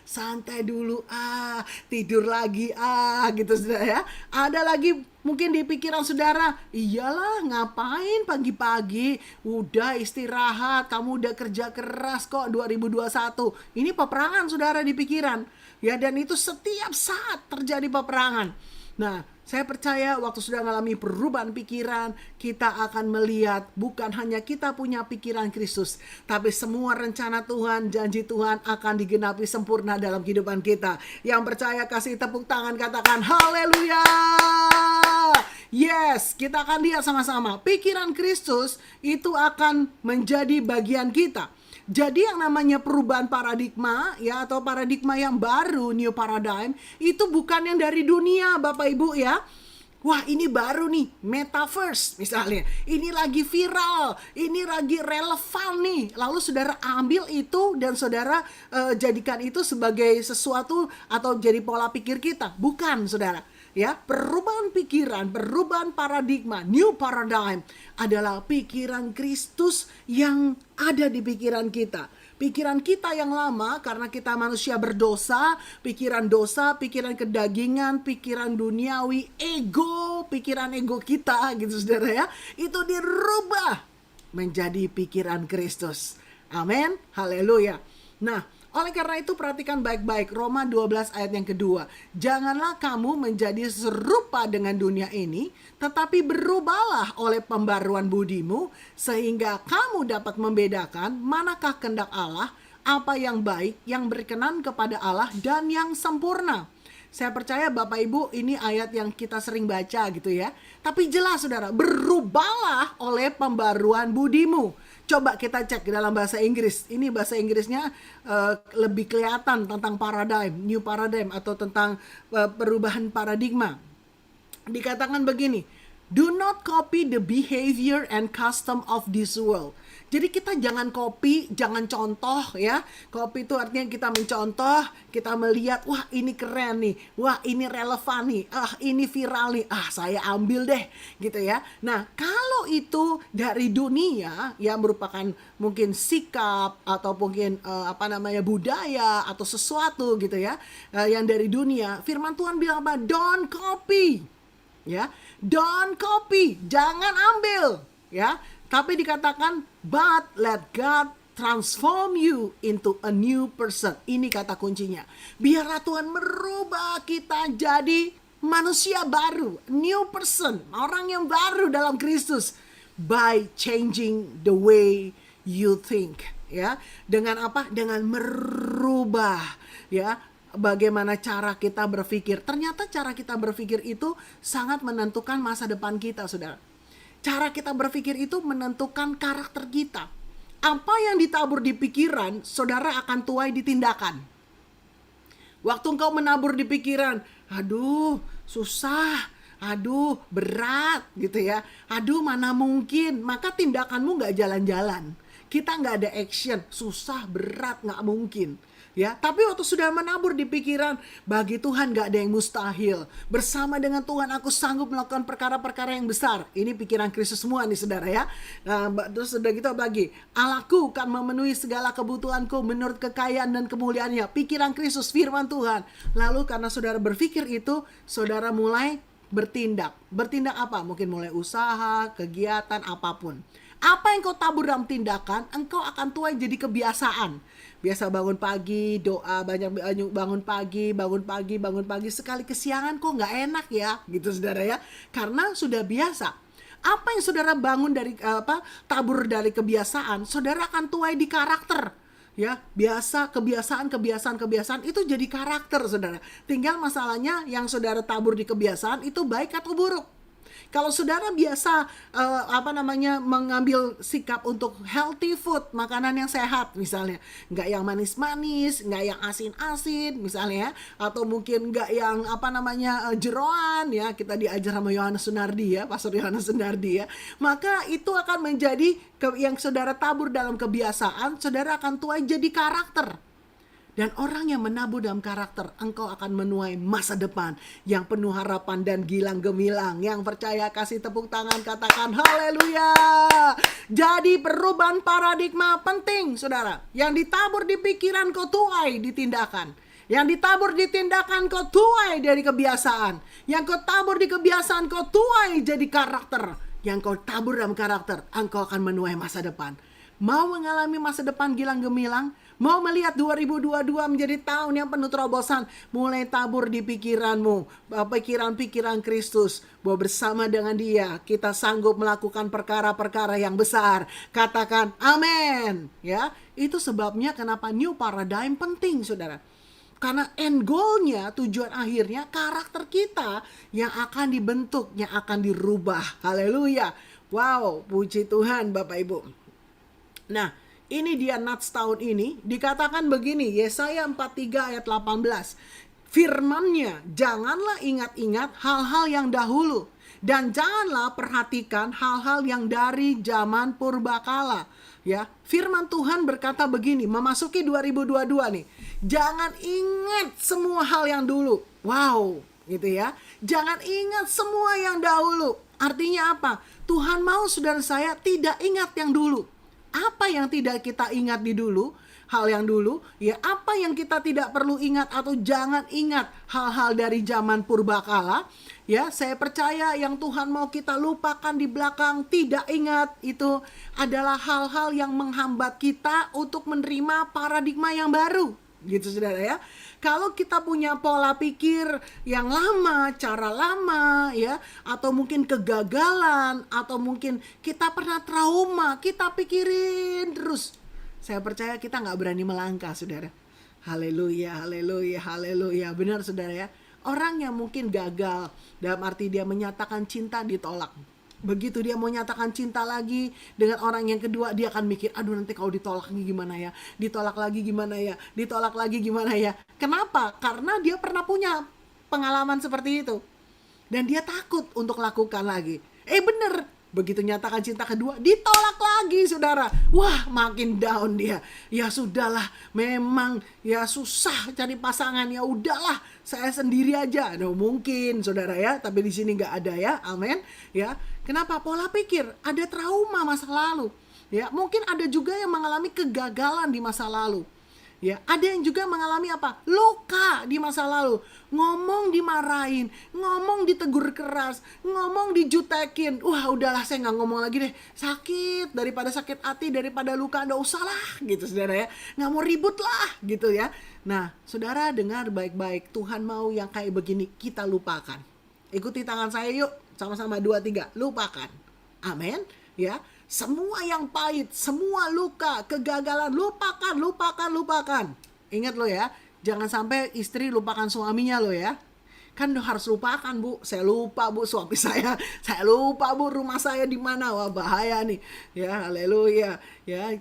santai dulu tidur lagi gitu saudara ya. Ada lagi mungkin di pikiran saudara, iyalah ngapain pagi-pagi, udah istirahat, kamu udah kerja keras kok 2021. Ini peperangan saudara di pikiran. Ya, dan itu setiap saat terjadi peperangan. Nah, saya percaya waktu sudah mengalami perubahan pikiran, kita akan melihat bukan hanya kita punya pikiran Kristus, tapi semua rencana Tuhan, janji Tuhan akan digenapi sempurna dalam kehidupan kita. Yang percaya kasih tepuk tangan, katakan haleluya. Yes, kita akan lihat sama-sama. Pikiran Kristus itu akan menjadi bagian kita. Jadi yang namanya perubahan paradigma ya, atau paradigma yang baru, new paradigm, itu bukan yang dari dunia Bapak Ibu ya. wah ini baru nih, metaverse misalnya, ini lagi viral, ini lagi relevan nih. Lalu saudara ambil itu dan saudara jadikan itu sebagai sesuatu atau jadi pola pikir kita. Bukan saudara. Ya, perubahan pikiran, perubahan paradigma, new paradigm adalah pikiran Kristus yang ada di pikiran kita. Pikiran kita yang lama karena kita manusia berdosa, pikiran dosa, pikiran kedagingan, pikiran duniawi, ego, pikiran ego kita gitu saudara ya, itu dirubah menjadi pikiran Kristus. Amin, haleluya. Nah, oleh karena itu perhatikan baik-baik Roma 12 ayat yang kedua. Janganlah kamu menjadi serupa dengan dunia ini, tetapi berubahlah oleh pembaruan budimu, sehingga kamu dapat membedakan manakah kehendak Allah, apa yang baik, yang berkenan kepada Allah, dan yang sempurna. Saya percaya Bapak Ibu ini ayat yang kita sering baca gitu ya. Tapi jelas saudara, berubahlah oleh pembaruan budimu. Coba kita cek dalam bahasa Inggris. Ini bahasa Inggrisnya lebih kelihatan tentang paradigm, new paradigm atau tentang perubahan paradigma. Dikatakan begini, do not copy the behavior and custom of this world. Jadi kita jangan copy, jangan contoh ya. Copy itu artinya kita mencontoh, kita melihat, wah ini keren nih, wah ini relevan nih, ini viral nih, saya ambil deh gitu ya. Nah kalau itu dari dunia yang merupakan mungkin sikap atau mungkin budaya atau sesuatu gitu ya, yang dari dunia, firman Tuhan bilang apa? Don't copy. Ya, don't copy, jangan ambil ya. Tapi dikatakan, but let God transform you into a new person. Ini kata kuncinya. Biarlah Tuhan merubah kita jadi manusia baru, new person, orang yang baru dalam Kristus, by changing the way you think. Ya, dengan apa? Dengan merubah ya. Bagaimana cara kita berpikir. Ternyata cara kita berpikir itu sangat menentukan masa depan kita, saudara. Cara kita berpikir itu menentukan karakter kita. Apa yang ditabur di pikiran, saudara akan tuai di tindakan. Waktu engkau menabur di pikiran, aduh susah, aduh berat gitu ya, aduh mana mungkin, maka tindakanmu gak jalan-jalan. Kita gak ada action, susah, berat, gak mungkin. Ya, tapi waktu sudah menabur di pikiran, bagi Tuhan gak ada yang mustahil. Bersama dengan Tuhan aku sanggup melakukan perkara-perkara yang besar. Ini pikiran Kristus semua nih saudara ya. Terus sudah gitu lagi, Allahku kan memenuhi segala kebutuhanku menurut kekayaan dan kemuliaannya. Pikiran Kristus, firman Tuhan. Lalu karena saudara berpikir itu, saudara mulai bertindak. Bertindak apa? Mungkin mulai usaha, kegiatan, apapun. Apa yang kau tabur dalam tindakan, engkau akan tuai jadi kebiasaan. Biasa bangun pagi, doa, banyak bangun pagi. Sekali kesiangan kok nggak enak ya, gitu saudara ya. Karena sudah biasa. Apa yang saudara bangun dari tabur dari kebiasaan, saudara akan tuai di karakter. Ya, biasa kebiasaan itu jadi karakter saudara. Tinggal masalahnya yang saudara tabur di kebiasaan itu baik atau buruk. Kalau saudara biasa mengambil sikap untuk healthy food, makanan yang sehat misalnya, nggak yang manis-manis, nggak yang asin-asin misalnya, atau mungkin nggak yang jeroan ya, kita diajar sama Yohanes Sunardi ya, Pastor Yohanes Sunardi ya, maka itu akan menjadi yang saudara tabur dalam kebiasaan, saudara akan tuai jadi karakter. Dan orang yang menabur dalam karakter, engkau akan menuai masa depan yang penuh harapan dan gilang gemilang. Yang percaya kasih tepuk tangan, katakan haleluya. Jadi perubahan paradigma penting saudara. Yang ditabur di pikiran kau tuai di tindakan. Yang ditabur di tindakan kau tuai dari kebiasaan. Yang kau tabur di kebiasaan kau tuai jadi karakter. Yang kau tabur dalam karakter, engkau akan menuai masa depan. Mau mengalami masa depan gilang gemilang? Mau melihat 2022 menjadi tahun yang penuh terobosan? Mulai tabur di pikiranmu, pikiran-pikiran Kristus, bahwa bersama dengan Dia kita sanggup melakukan perkara-perkara yang besar. Katakan amin. Ya, itu sebabnya kenapa new paradigm penting, saudara. Karena end goalnya, tujuan akhirnya karakter kita yang akan dibentuk, yang akan dirubah. Haleluya. Wow, puji Tuhan Bapak Ibu. Nah, ini dia Nats tahun ini, dikatakan begini, Yesaya 43 ayat 18. Firman-Nya, janganlah ingat-ingat hal-hal yang dahulu. Dan janganlah perhatikan hal-hal yang dari zaman purbakala. Ya, firman Tuhan berkata begini, memasuki 2022 nih. Jangan ingat semua hal yang dulu. Wow, gitu ya. Jangan ingat semua yang dahulu. Artinya apa? Tuhan mau saudara saya tidak ingat yang dulu. Apa yang tidak kita ingat di dulu? Hal yang dulu, ya apa yang kita tidak perlu ingat atau jangan ingat hal-hal dari zaman purbakala. Ya, saya percaya yang Tuhan mau kita lupakan di belakang, tidak ingat, itu adalah hal-hal yang menghambat kita untuk menerima paradigma yang baru. Gitu saudara ya. Kalau kita punya pola pikir yang lama, cara lama ya, atau mungkin kegagalan, atau mungkin kita pernah trauma, kita pikirin terus. Saya percaya kita nggak berani melangkah, saudara. Haleluya, haleluya, haleluya. Benar, saudara ya. Orang yang mungkin gagal, dalam arti dia menyatakan cinta ditolak. Begitu dia mau nyatakan cinta lagi dengan orang yang kedua, dia akan mikir, aduh nanti kalau ditolak lagi gimana ya? Ditolak lagi gimana ya? Ditolak lagi gimana ya? Kenapa? Karena dia pernah punya pengalaman seperti itu. Dan dia takut untuk lakukan lagi. Bener. Begitu nyatakan cinta kedua, ditolak lagi, saudara. Wah, makin down dia. Ya sudahlah, memang ya susah cari pasangan. Ya udahlah, saya sendiri aja. No, mungkin, saudara ya. Tapi di sini nggak ada ya. Amin. Ya, kenapa? Pola pikir, ada trauma masa lalu. Ya, mungkin ada juga yang mengalami kegagalan di masa lalu. Ya, ada yang juga mengalami apa? Luka di masa lalu. Ngomong dimarahin, ngomong ditegur keras, ngomong dijutekin. Wah, udahlah saya nggak ngomong lagi deh. Sakit, daripada sakit hati, daripada luka, nggak usah lah gitu saudara ya. Nggak mau ribut lah gitu ya. Nah, saudara dengar baik-baik. Tuhan mau yang kayak begini kita lupakan. Ikuti tangan saya yuk. Sama-sama 2, 3. Lupakan. Amin. Ya. Semua yang pahit, semua luka, kegagalan, lupakan, lupakan, lupakan. Ingat lo ya, jangan sampai istri lupakan suaminya lo ya. Kan harus lupakan, Bu. Saya lupa, Bu, suami saya. Saya lupa, Bu, rumah saya di mana. Wah, bahaya nih. Ya, haleluya. Ya,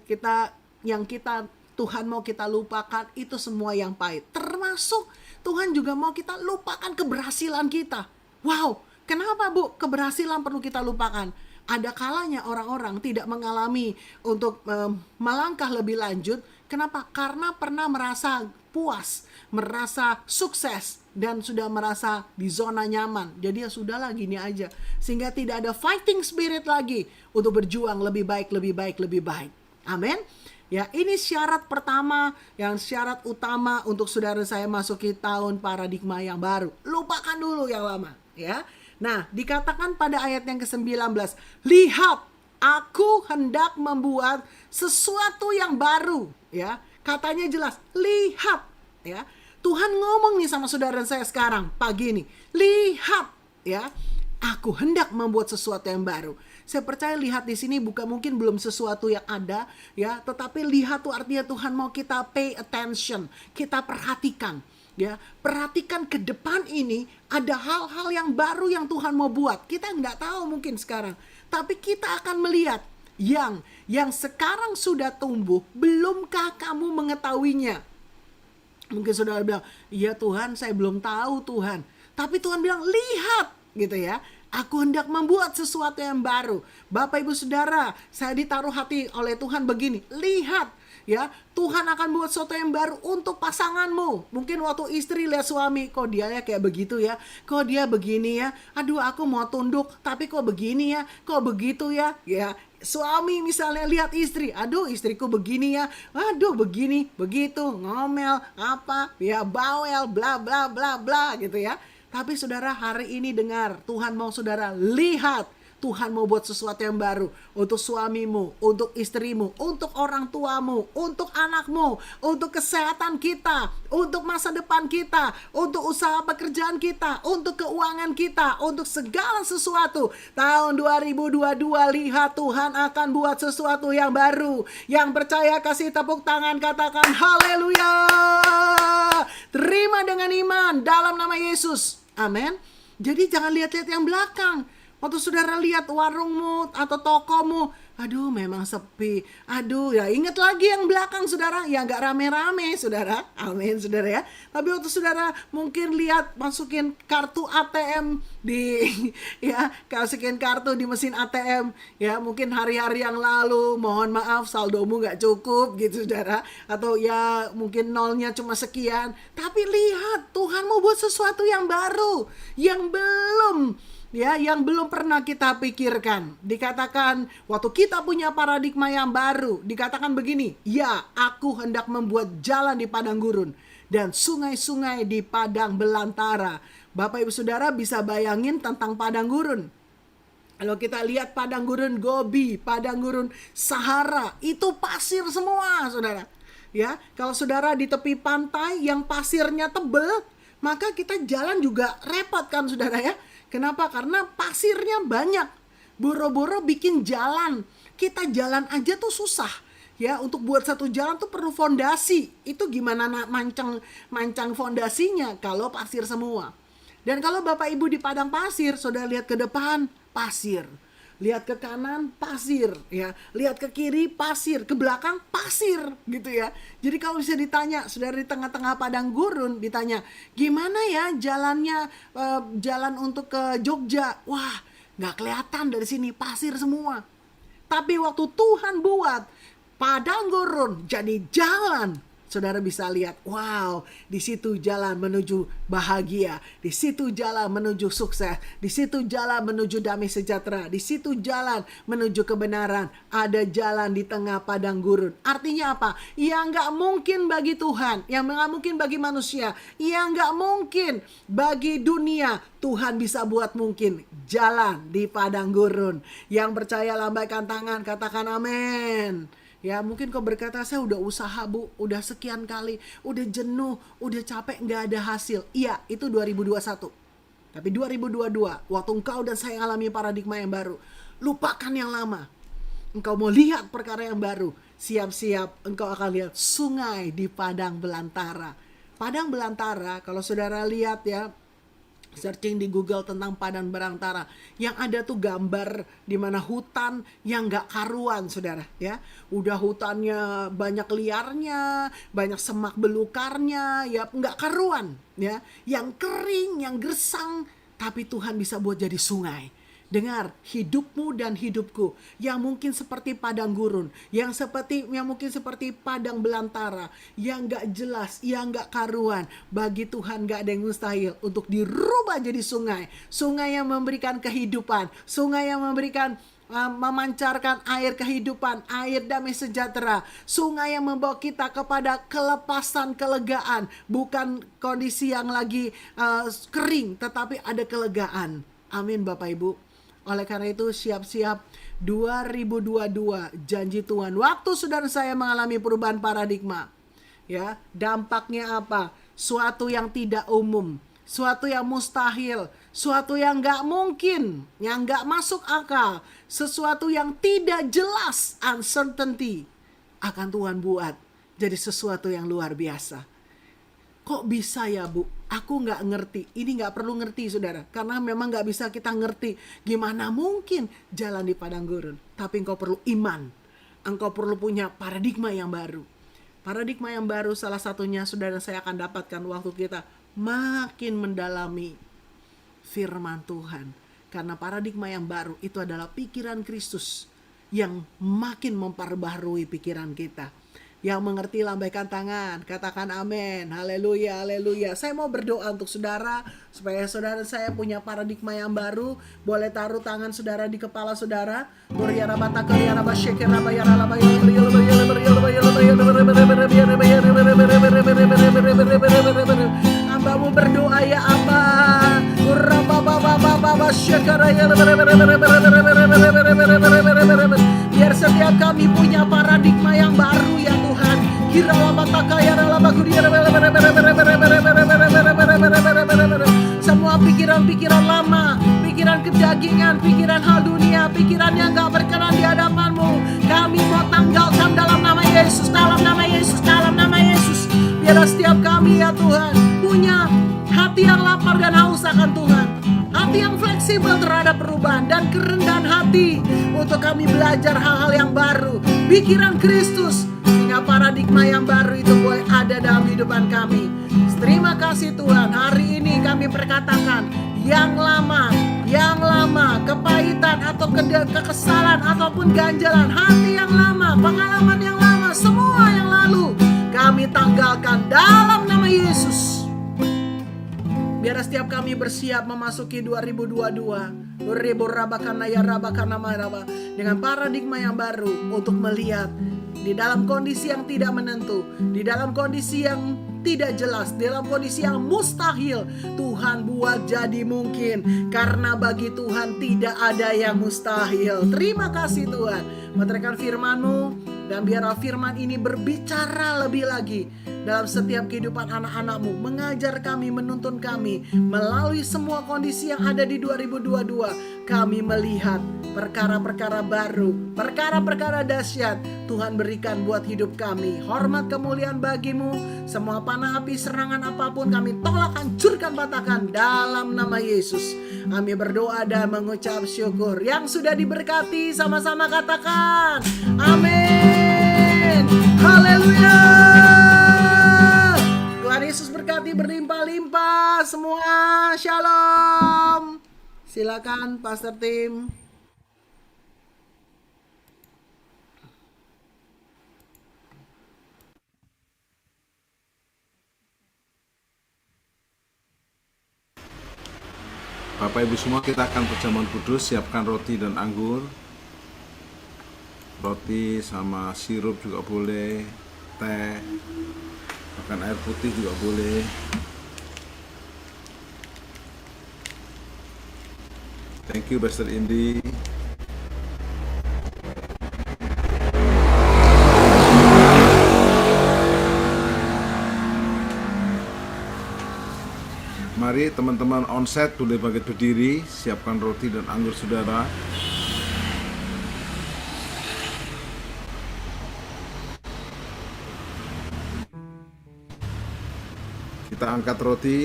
Tuhan mau kita lupakan itu semua yang pahit. Termasuk Tuhan juga mau kita lupakan keberhasilan kita. Wow, kenapa, Bu? Keberhasilan perlu kita lupakan. Ada kalanya orang-orang tidak mengalami untuk melangkah lebih lanjut. Kenapa? Karena pernah merasa puas, merasa sukses, dan sudah merasa di zona nyaman. Jadi ya sudahlah gini aja. Sehingga tidak ada fighting spirit lagi untuk berjuang lebih baik, lebih baik, lebih baik. Amin. Ya, ini syarat pertama, yang syarat utama untuk saudara saya masuki tahun paradigma yang baru. Lupakan dulu yang lama, ya. Nah, dikatakan pada ayat yang ke-19, lihat, aku hendak membuat sesuatu yang baru. Ya, katanya jelas, lihat. Ya, Tuhan ngomong nih sama saudara saya sekarang pagi ini, lihat. Ya, aku hendak membuat sesuatu yang baru. Saya percaya lihat di sini bukan mungkin belum sesuatu yang ada, ya, tetapi lihat tuh artinya Tuhan mau kita pay attention, kita perhatikan. Ya, perhatikan ke depan ini ada hal-hal yang baru yang Tuhan mau buat. Kita nggak tahu mungkin sekarang, tapi kita akan melihat yang sekarang sudah tumbuh. Belumkah kamu mengetahuinya? Mungkin saudara bilang, iya Tuhan, saya belum tahu Tuhan. Tapi Tuhan bilang, lihat, gitu ya. Aku hendak membuat sesuatu yang baru. Bapak Ibu Saudara, saya ditaruh hati oleh Tuhan begini, lihat. Ya, Tuhan akan buat sesuatu yang baru untuk pasanganmu. Mungkin waktu istri lihat suami, kok dia ya kayak begitu ya, kok dia begini ya, aduh aku mau tunduk, tapi kok begini ya, kok begitu ya. Ya, suami misalnya lihat istri, aduh istriku begini ya, aduh begini, begitu, ngomel, apa, ya bawel, bla bla bla bla gitu ya. Tapi saudara hari ini dengar, Tuhan mau saudara lihat. Tuhan mau buat sesuatu yang baru untuk suamimu, untuk istrimu, untuk orang tuamu, untuk anakmu, untuk kesehatan kita, untuk masa depan kita, untuk usaha pekerjaan kita, untuk keuangan kita, untuk segala sesuatu. Tahun 2022 lihat Tuhan akan buat sesuatu yang baru. Yang percaya kasih tepuk tangan, katakan haleluya. Terima dengan iman dalam nama Yesus. Amin. Jadi jangan lihat-lihat yang belakang. Waktu saudara lihat warungmu atau tokomu, aduh memang sepi. Aduh, ya ingat lagi yang belakang saudara, ya nggak rame-rame saudara. Amin saudara ya. Tapi waktu saudara mungkin lihat masukin kartu ATM di ya, masukin kartu di mesin ATM, ya mungkin hari-hari yang lalu, mohon maaf saldomu nggak cukup gitu saudara. Atau ya mungkin nolnya cuma sekian. Tapi lihat, Tuhan mau buat sesuatu yang baru, yang belum pernah kita pikirkan. Dikatakan waktu kita punya paradigma yang baru, dikatakan begini, ya aku hendak membuat jalan di padang gurun dan sungai-sungai di padang belantara. Bapak ibu saudara bisa bayangin tentang padang gurun. Kalau kita lihat padang gurun Gobi, padang gurun Sahara, itu pasir semua saudara. Ya, kalau saudara di tepi pantai yang pasirnya tebel, maka kita jalan juga repot kan saudara ya. Kenapa? Karena pasirnya banyak. Boro-boro bikin jalan. Kita jalan aja tuh susah. Ya, untuk buat satu jalan tuh perlu fondasi. Itu gimana mancang fondasinya kalau pasir semua. Dan kalau Bapak Ibu di padang pasir, saudara lihat ke depan, pasir. Lihat ke kanan, pasir, ya. Lihat ke kiri, pasir. Ke belakang, pasir, gitu ya. Jadi kalau bisa ditanya, saudara di tengah-tengah padang gurun, ditanya, gimana ya jalannya, jalan untuk ke Jogja? Wah, nggak kelihatan dari sini, pasir semua. Tapi waktu Tuhan buat padang gurun jadi jalan, saudara bisa lihat, wow, di situ jalan menuju bahagia, di situ jalan menuju sukses, di situ jalan menuju damai sejahtera, di situ jalan menuju kebenaran. Ada jalan di tengah padang gurun. Artinya apa? Yang nggak mungkin bagi Tuhan, yang nggak mungkin bagi manusia, yang nggak mungkin bagi dunia, Tuhan bisa buat mungkin. Jalan di padang gurun. Yang percaya lambaikan tangan, katakan amin. Ya mungkin kau berkata, saya udah usaha bu, udah sekian kali, udah jenuh, udah capek, gak ada hasil. Iya, itu 2021. Tapi 2022, waktu engkau dan saya alami paradigma yang baru, lupakan yang lama. Engkau mau lihat perkara yang baru, siap-siap engkau akan lihat sungai di padang belantara. Padang belantara, kalau saudara lihat ya, searching di Google tentang padang belantara, yang ada tuh gambar di mana hutan yang gak karuan saudara ya. Udah hutannya banyak liarnya, banyak semak belukarnya, ya gak karuan ya. Yang kering, yang gersang, tapi Tuhan bisa buat jadi sungai. Dengar, hidupmu dan hidupku yang mungkin seperti padang gurun, yang mungkin seperti padang belantara, yang gak jelas, yang gak karuan, bagi Tuhan gak ada yang mustahil untuk dirubah jadi sungai. Sungai yang memberikan kehidupan, sungai yang memberikan memancarkan air kehidupan, air damai sejahtera, sungai yang membawa kita kepada kelepasan, kelegaan, bukan kondisi yang lagi kering, tetapi ada kelegaan. Amin Bapak Ibu. Oleh karena itu siap-siap 2022 janji Tuhan. Waktu saudara saya mengalami perubahan paradigma, ya dampaknya apa? Suatu yang tidak umum, suatu yang mustahil, suatu yang gak mungkin, yang gak masuk akal, sesuatu yang tidak jelas, uncertainty, akan Tuhan buat jadi sesuatu yang luar biasa. Kok bisa ya bu? Aku gak ngerti. Ini gak perlu ngerti saudara. Karena memang gak bisa kita ngerti. Gimana mungkin jalan di padang gurun. Tapi engkau perlu iman. Engkau perlu punya paradigma yang baru. Paradigma yang baru salah satunya saudara saya akan dapatkan waktu kita makin mendalami firman Tuhan. Karena paradigma yang baru itu adalah pikiran Kristus yang makin memperbaharui pikiran kita. Yang mengerti lambaikan tangan, katakan amin, haleluya, haleluya. Saya mau berdoa untuk saudara, supaya saudara saya punya paradigma yang baru. Boleh taruh tangan saudara di kepala saudara. Hambamu berdoa ya Aba. Biar setiap kami punya paradigma yang baru ya Tuhan. Semua pikiran-pikiran lama, pikiran kedagingan, pikiran hal dunia, pikiran yang gak berkenan di hadapan-Mu, kami mau tanggalkan dalam nama Yesus, dalam nama Yesus, dalam nama Yesus. Biar setiap kami ya Tuhan punya hati yang lapar dan haus akan Tuhan, hati yang fleksibel terhadap perubahan, dan kerendahan hati untuk kami belajar hal-hal yang baru, pikiran Kristus, sehingga paradigma yang baru itu boleh ada dalam kehidupan kami. Terima kasih Tuhan, hari ini kami perkatakan yang lama, kepahitan atau kekesalan ataupun ganjalan, hati yang lama, pengalaman yang lama, semua yang lalu kami tanggalkan dalam nama Yesus. Biar setiap kami bersiap memasuki 2022 dengan paradigma yang baru untuk melihat di dalam kondisi yang tidak menentu, di dalam kondisi yang tidak jelas, dalam kondisi yang mustahil, Tuhan buat jadi mungkin, karena bagi Tuhan tidak ada yang mustahil. Terima kasih Tuhan, menerangkan firman-Mu, dan biarlah firman ini berbicara lebih lagi dalam setiap kehidupan anak-anak-Mu, mengajar kami, menuntun kami melalui semua kondisi yang ada di 2022. Kami melihat perkara-perkara baru, perkara-perkara dahsyat Tuhan berikan buat hidup kami. Hormat kemuliaan bagi-Mu. Semua panah api serangan apapun kami tolak, hancurkan, patahkan dalam nama Yesus. Kami berdoa dan mengucap syukur. Yang sudah diberkati sama-sama katakan amin. Haleluya. Tuhan Yesus berkati berlimpah-limpah semua. Shalom. Silakan Pastor Tim. Bapak Ibu semua, kita akan perjamuan kudus. Siapkan roti dan anggur. Roti sama sirup juga boleh, teh, bahkan air putih juga boleh. Thank you Pastor Indi. Mari teman-teman onset boleh bangkit berdiri, siapkan roti dan anggur saudara. Kita angkat roti.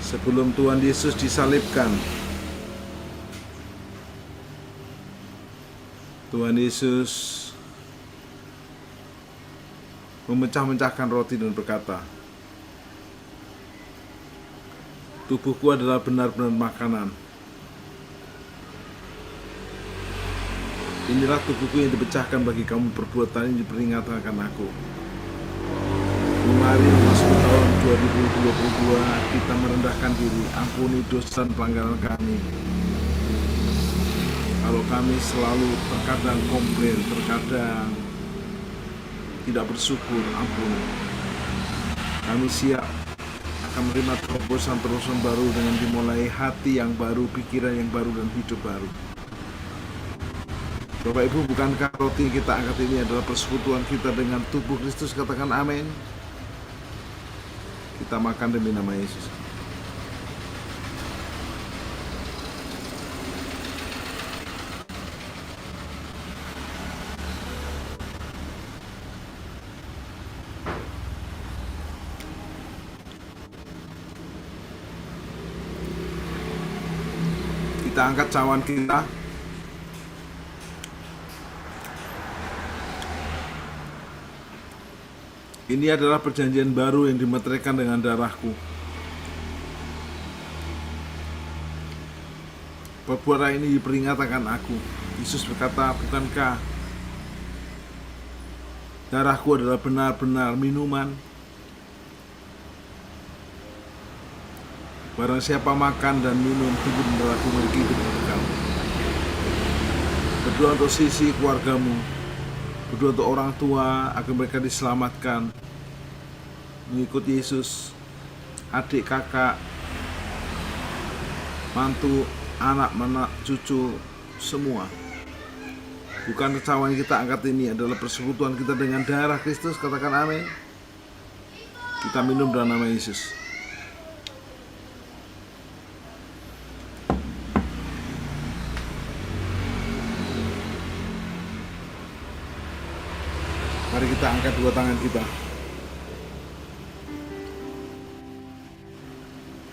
Sebelum Tuhan Yesus disalibkan, Tuhan Yesus memecah-mecahkan roti dan berkata, tubuhku adalah benar-benar makanan. Inilah tubuhku yang dipecahkan bagi kamu, perbuatan ini diperingatkan aku. Mari memasuki tahun 2022, kita merendahkan diri, ampuni dosa dan pelanggaran kami. Kalau kami selalu terkadang komplain, terkadang tidak bersyukur, ampuni. Kami siap akan menerima terobosan-terobosan baru dengan dimulai hati yang baru, pikiran yang baru, dan hidup baru. Bapak Ibu, bukankah roti yang kita angkat ini adalah persekutuan kita dengan tubuh Kristus? Katakan amin. Kita makan demi nama Yesus. Kita angkat cawan kita. Ini adalah perjanjian baru yang dimeteraikan dengan darahku. Perbuatan ini diperingatkan aku. Yesus berkata, bukankah darahku adalah benar-benar minuman? Barang siapa makan dan minum tubuh dan darahku memiliki hidup kekal. Berdoa untuk sisi keluargamu, berdoa untuk orang tua agar mereka diselamatkan, mengikuti Yesus, adik, kakak, mantu, anak, cucu, semua. Bukan cawan kita angkat ini adalah persekutuan kita dengan darah Kristus. Katakan amin. Kita minum dalam nama Yesus. Mari kita angkat dua tangan kita.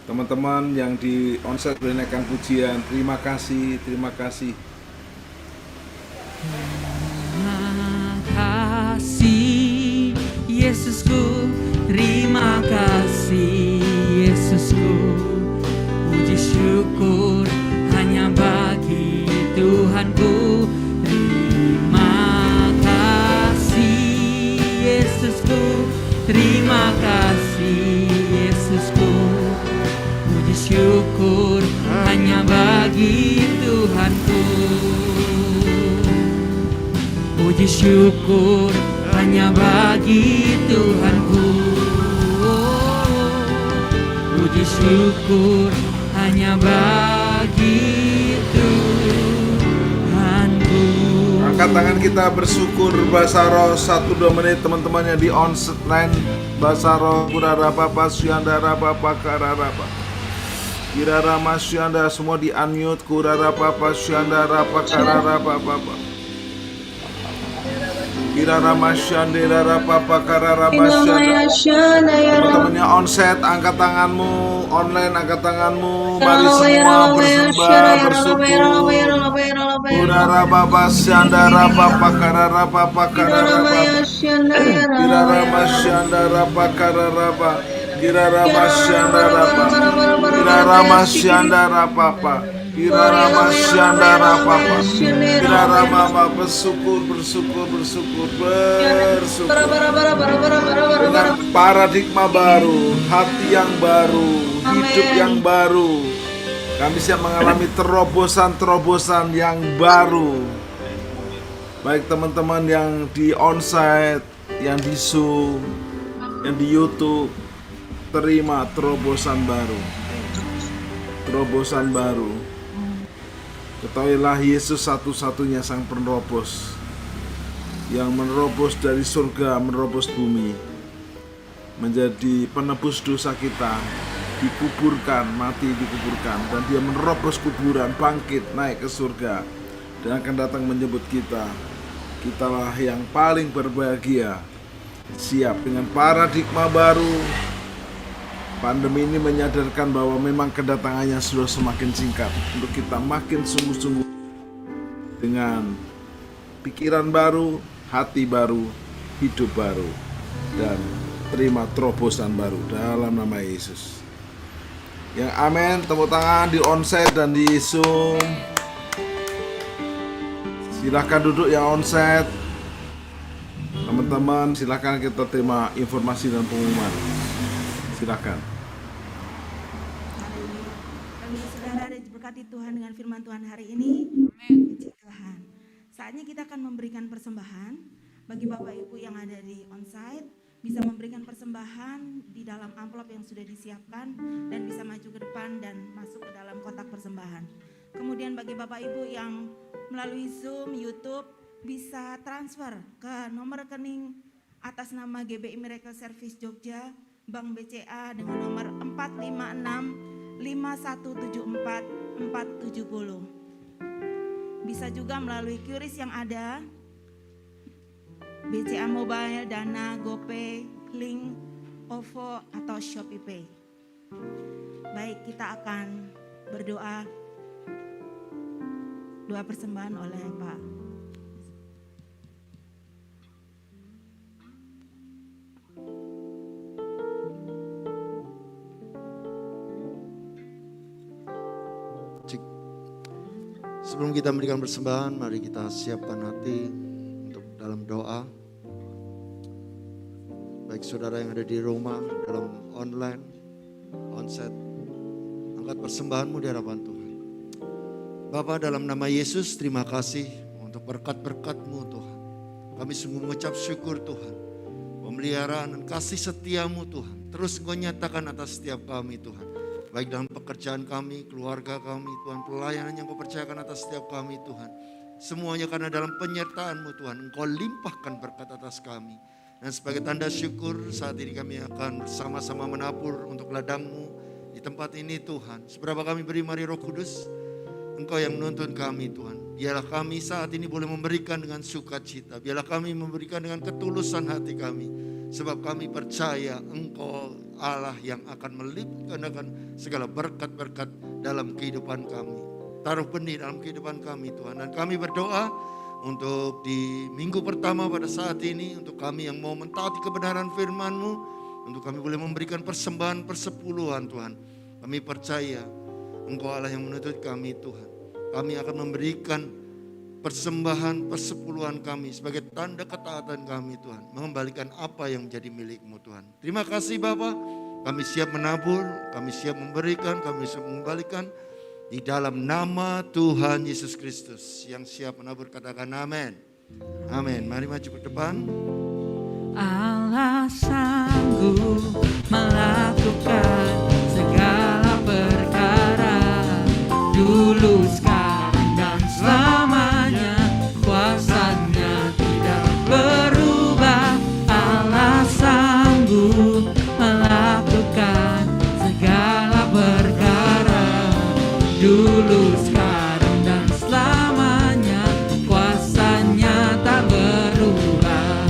Teman-teman yang di onsite boleh naikkan pujian. Terima kasih, terima kasih. Terima kasih Yesusku, terima kasih Yesusku. Puji syukur hanya bagi Tuhanku. Terima kasih Yesusku, terima kasih Yesusku. Puji syukur hanya bagi Tuhanku. Puji syukur hanya bagi Tuhanku. Puji syukur hanya bagi Tuhanku. Angkat tangan kita bersyukur bahasa roh 1-2 menit teman-teman yang di online bahasa roh. Kurara papa syandara papa karara papa. Kirara masyanda semua di unmute. Kurara papa syandara papa karara papa. Kirara masyandara papa karara masyanda. Teman-temannya onsite angkat tanganmu, online angkat tanganmu. Mari semua bersembah bersyukur. Kurara papa syandara papa karara papa karara papa. Kirara masyandara papa karara papa. Kirara masyandara papa. Kirara masyandara papa. Kirara masyandara papa. Kirara mama bersyukur dengan paradigma baru, hati yang baru, hidup yang baru. Kami siap mengalami terobosan-terobosan yang baru. Baik teman-teman yang di onsite, yang di Zoom, yang di YouTube, terima terobosan baru. Terobosan baru. Ketahuilah Yesus satu-satunya sang penerobos yang menerobos dari surga, menerobos bumi, menjadi penebus dosa kita, dikuburkan, mati dikuburkan, dan dia menerobos kuburan, bangkit, naik ke surga, dan akan datang menyebut kita. Kitalah yang paling berbahagia, siap dengan paradigma baru. Pandemi ini menyadarkan bahwa memang kedatangannya sudah semakin singkat, untuk kita makin sungguh-sungguh dengan pikiran baru, hati baru, hidup baru, dan terima terobosan baru dalam nama Yesus. Yang amin, tepuk tangan di onsite dan di Zoom. Silahkan duduk yang onsite. Teman-teman, silahkan kita terima informasi dan pengumuman. Silakan. Kami saudara diberkati Tuhan dengan firman Tuhan hari ini. Puji Tuhan. Saatnya kita akan memberikan persembahan bagi Bapak Ibu yang ada di onsite, bisa memberikan persembahan di dalam amplop yang sudah disiapkan dan bisa maju ke depan dan masuk ke dalam kotak persembahan. Kemudian bagi Bapak Ibu yang melalui Zoom, YouTube bisa transfer ke nomor rekening atas nama GBI Miracle Service Jogja, Bank BCA dengan nomor 456-5174-470. Bisa juga melalui QRIS yang ada, BCA Mobile, Dana, GoPay, Link, OVO, atau Shopee Pay. Baik, kita akan berdoa. Doa persembahan oleh Pak. Sebelum kita memberikan persembahan, mari kita siapkan hati untuk dalam doa. Baik saudara yang ada di rumah, dalam online, onsite, angkat persembahanmu di hadapan Tuhan. Bapa, dalam nama Yesus, terima kasih untuk berkat-berkat-Mu Tuhan. Kami sungguh mengucap syukur Tuhan. Pemeliharaan dan kasih setiamu Tuhan, terus Engkau nyatakan atas setiap kami Tuhan. Baik dalam pekerjaan kami, keluarga kami Tuhan, pelayanan yang Kau percayakan atas setiap kami Tuhan. Semuanya karena dalam penyertaan-Mu Tuhan, Engkau limpahkan berkat atas kami. Dan sebagai tanda syukur saat ini kami akan bersama-sama menabur untuk ladang-Mu di tempat ini Tuhan. Seberapa kami beri mari Roh Kudus, Engkau yang menuntun kami Tuhan. Biarlah kami saat ini boleh memberikan dengan sukacita. Biarlah kami memberikan dengan ketulusan hati kami. Sebab kami percaya Engkau Allah yang akan melimpahkan segala berkat-berkat dalam kehidupan kami. Taruh benih dalam kehidupan kami Tuhan. Dan kami berdoa untuk di minggu pertama pada saat ini, untuk kami yang mau mentaati kebenaran firman-Mu, untuk kami boleh memberikan persembahan persepuluhan Tuhan. Kami percaya Engkau Allah yang menuntut kami Tuhan. Kami akan memberikan persembahan persepuluhan kami sebagai tanda ketaatan kami Tuhan. Mengembalikan apa yang menjadi milik-Mu Tuhan. Terima kasih Bapa. Kami siap menabur, kami siap memberikan, kami siap mengembalikan. Di dalam nama Tuhan Yesus Kristus yang siap menabur, katakan amin. Amin. Mari maju ke depan. Allah sanggup melakukan segala perkara, dulu, sekarang, dan selamanya. Kuasanya tidak berubah. Allah sanggup melakukan segala perkara, dulu, sekarang, dan selamanya. Kuasanya tak berubah.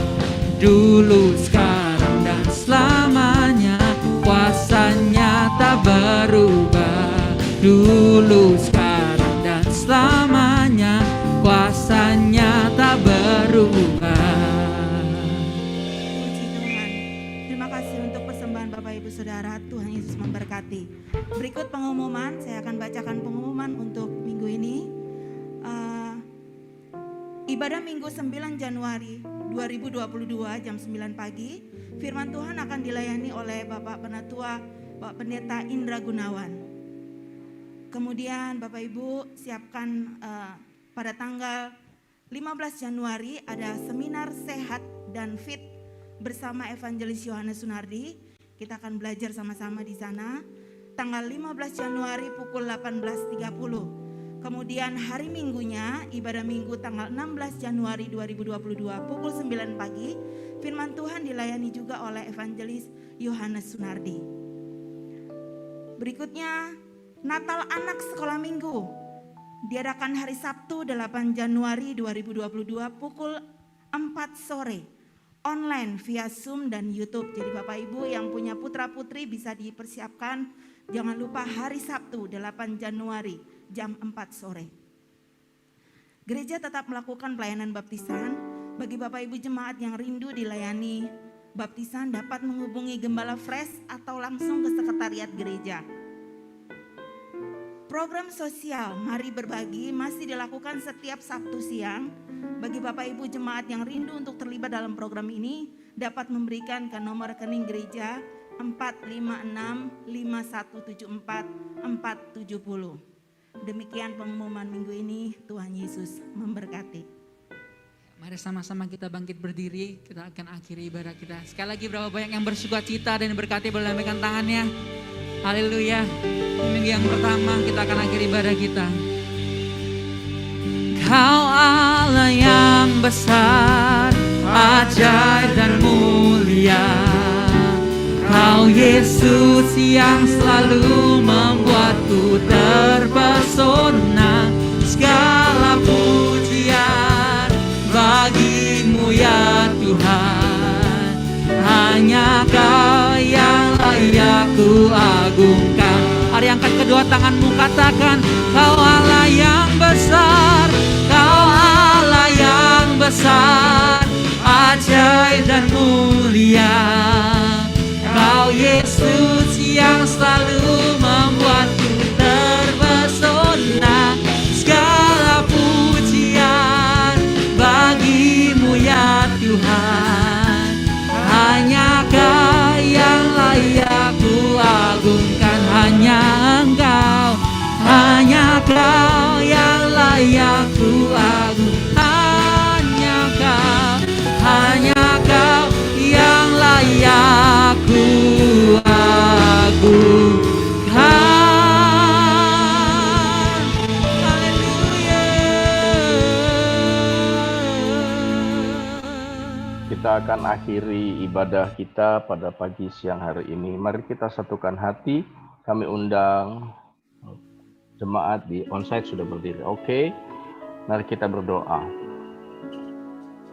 Dulu, sekarang, dan selamanya. Kuasanya tak berubah. Dulu, sekarang, dan selamanya. Kuasanya tak berubah. Puji Tuhan. Terima kasih untuk persembahan Bapak Ibu Saudara. Tuhan Yesus memberkati. Berikut pengumuman, saya akan bacakan pengumuman untuk minggu ini. Ibadah Minggu 9 Januari 2022 jam 9 pagi, firman Tuhan akan dilayani oleh Bapak Penatua, Bapak Pendeta Indra Gunawan. Kemudian Bapak Ibu siapkan pada tanggal 15 Januari ada seminar sehat dan fit bersama Evangelis Yohanes Sunardi. Kita akan belajar sama-sama di sana. Tanggal 15 Januari pukul 18.30. Kemudian hari Minggunya, ibadah Minggu tanggal 16 Januari 2022 pukul 9 pagi, firman Tuhan dilayani juga oleh Evangelis Yohanes Sunardi. Berikutnya, Natal Anak Sekolah Minggu diadakan hari Sabtu 8 Januari 2022 pukul 4 sore, online via Zoom dan YouTube. Jadi Bapak Ibu yang punya putra-putri bisa dipersiapkan. Jangan lupa hari Sabtu 8 Januari jam 4 sore. Gereja tetap melakukan pelayanan baptisan. Bagi Bapak Ibu jemaat yang rindu dilayani baptisan dapat menghubungi Gembala Fresh atau langsung ke sekretariat gereja. Program sosial Mari Berbagi masih dilakukan setiap Sabtu siang. Bagi Bapak Ibu jemaat yang rindu untuk terlibat dalam program ini dapat memberikan ke nomor rekening gereja 456-5174-470. Demikian pengumuman minggu ini. Tuhan Yesus memberkati. Mari sama-sama kita bangkit berdiri, kita akan akhiri ibadah kita. Sekali lagi berapa banyak yang bersuka cita dan berkati boleh lambaikan tangannya. Haleluya. Minggu yang pertama kita akan akhiri ibadah kita. Kau Allah yang besar, ajaib dan mulia. Kau Yesus yang selalu membuatku terpesona. Segala pujian bagimu ya Tuhan. Hanya Kau yang layak ku agungkan. Mari angkat kedua tanganmu, katakan Kau Allah yang besar. Kau Allah yang besar, ajaib dan mulia. Kau Yesus yang selalu membuatku terpesona. Segala pujian bagimu ya Tuhan. Hanya Kau yang layak ku agungkan. Hanya Engkau, hanya Kau yang layak ku agungkan. Hanya Kau yang layak ku agungkan. Haleluya. Kita akan akhiri ibadah kita pada pagi siang hari ini. Mari kita satukan hati. Kami undang jemaat di onsite sudah berdiri. Oke, mari kita berdoa.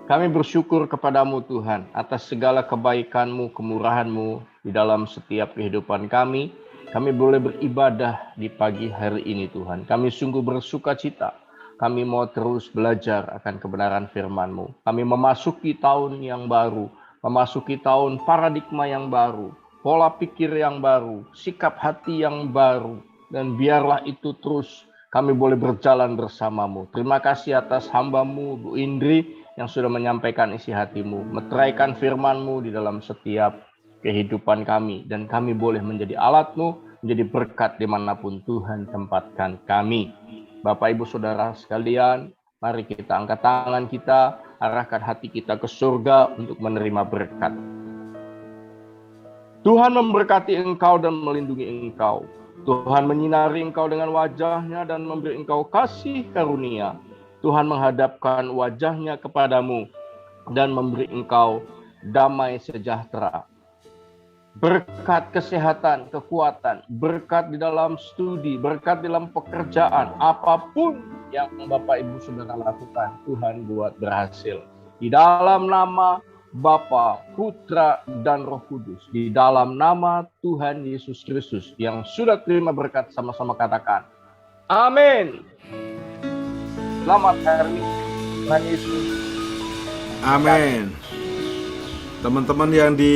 Kami bersyukur kepadamu Tuhan atas segala kebaikan-Mu, kemurahan-Mu di dalam setiap kehidupan kami. Kami boleh beribadah di pagi hari ini Tuhan. Kami sungguh bersuka cita. Kami mau terus belajar akan kebenaran firman-Mu. Kami memasuki tahun yang baru, memasuki tahun paradigma yang baru, pola pikir yang baru, sikap hati yang baru. Dan biarlah itu terus kami boleh berjalan bersama-Mu. Terima kasih atas hamba-Mu, Bu Indri, yang sudah menyampaikan isi hati-Mu, meteraikan firman-Mu di dalam setiap kehidupan kami. Dan kami boleh menjadi alat-Mu, menjadi berkat dimanapun Tuhan tempatkan kami. Bapak, Ibu, Saudara sekalian, mari kita angkat tangan kita, arahkan hati kita ke surga untuk menerima berkat. Tuhan memberkati engkau dan melindungi engkau. Tuhan menyinari engkau dengan wajah-Nya dan memberi engkau kasih karunia. Tuhan menghadapkan wajah-Nya kepadamu dan memberi engkau damai sejahtera. Berkat kesehatan, kekuatan, berkat di dalam studi, berkat di dalam pekerjaan, apapun yang Bapak Ibu Saudara lakukan, Tuhan buat berhasil. Di dalam nama Bapa, Putra, dan Roh Kudus, di dalam nama Tuhan Yesus Kristus yang sudah terima berkat, sama-sama katakan, amin. Selamat hari Tuhan Yesus. Amin. Teman-teman yang di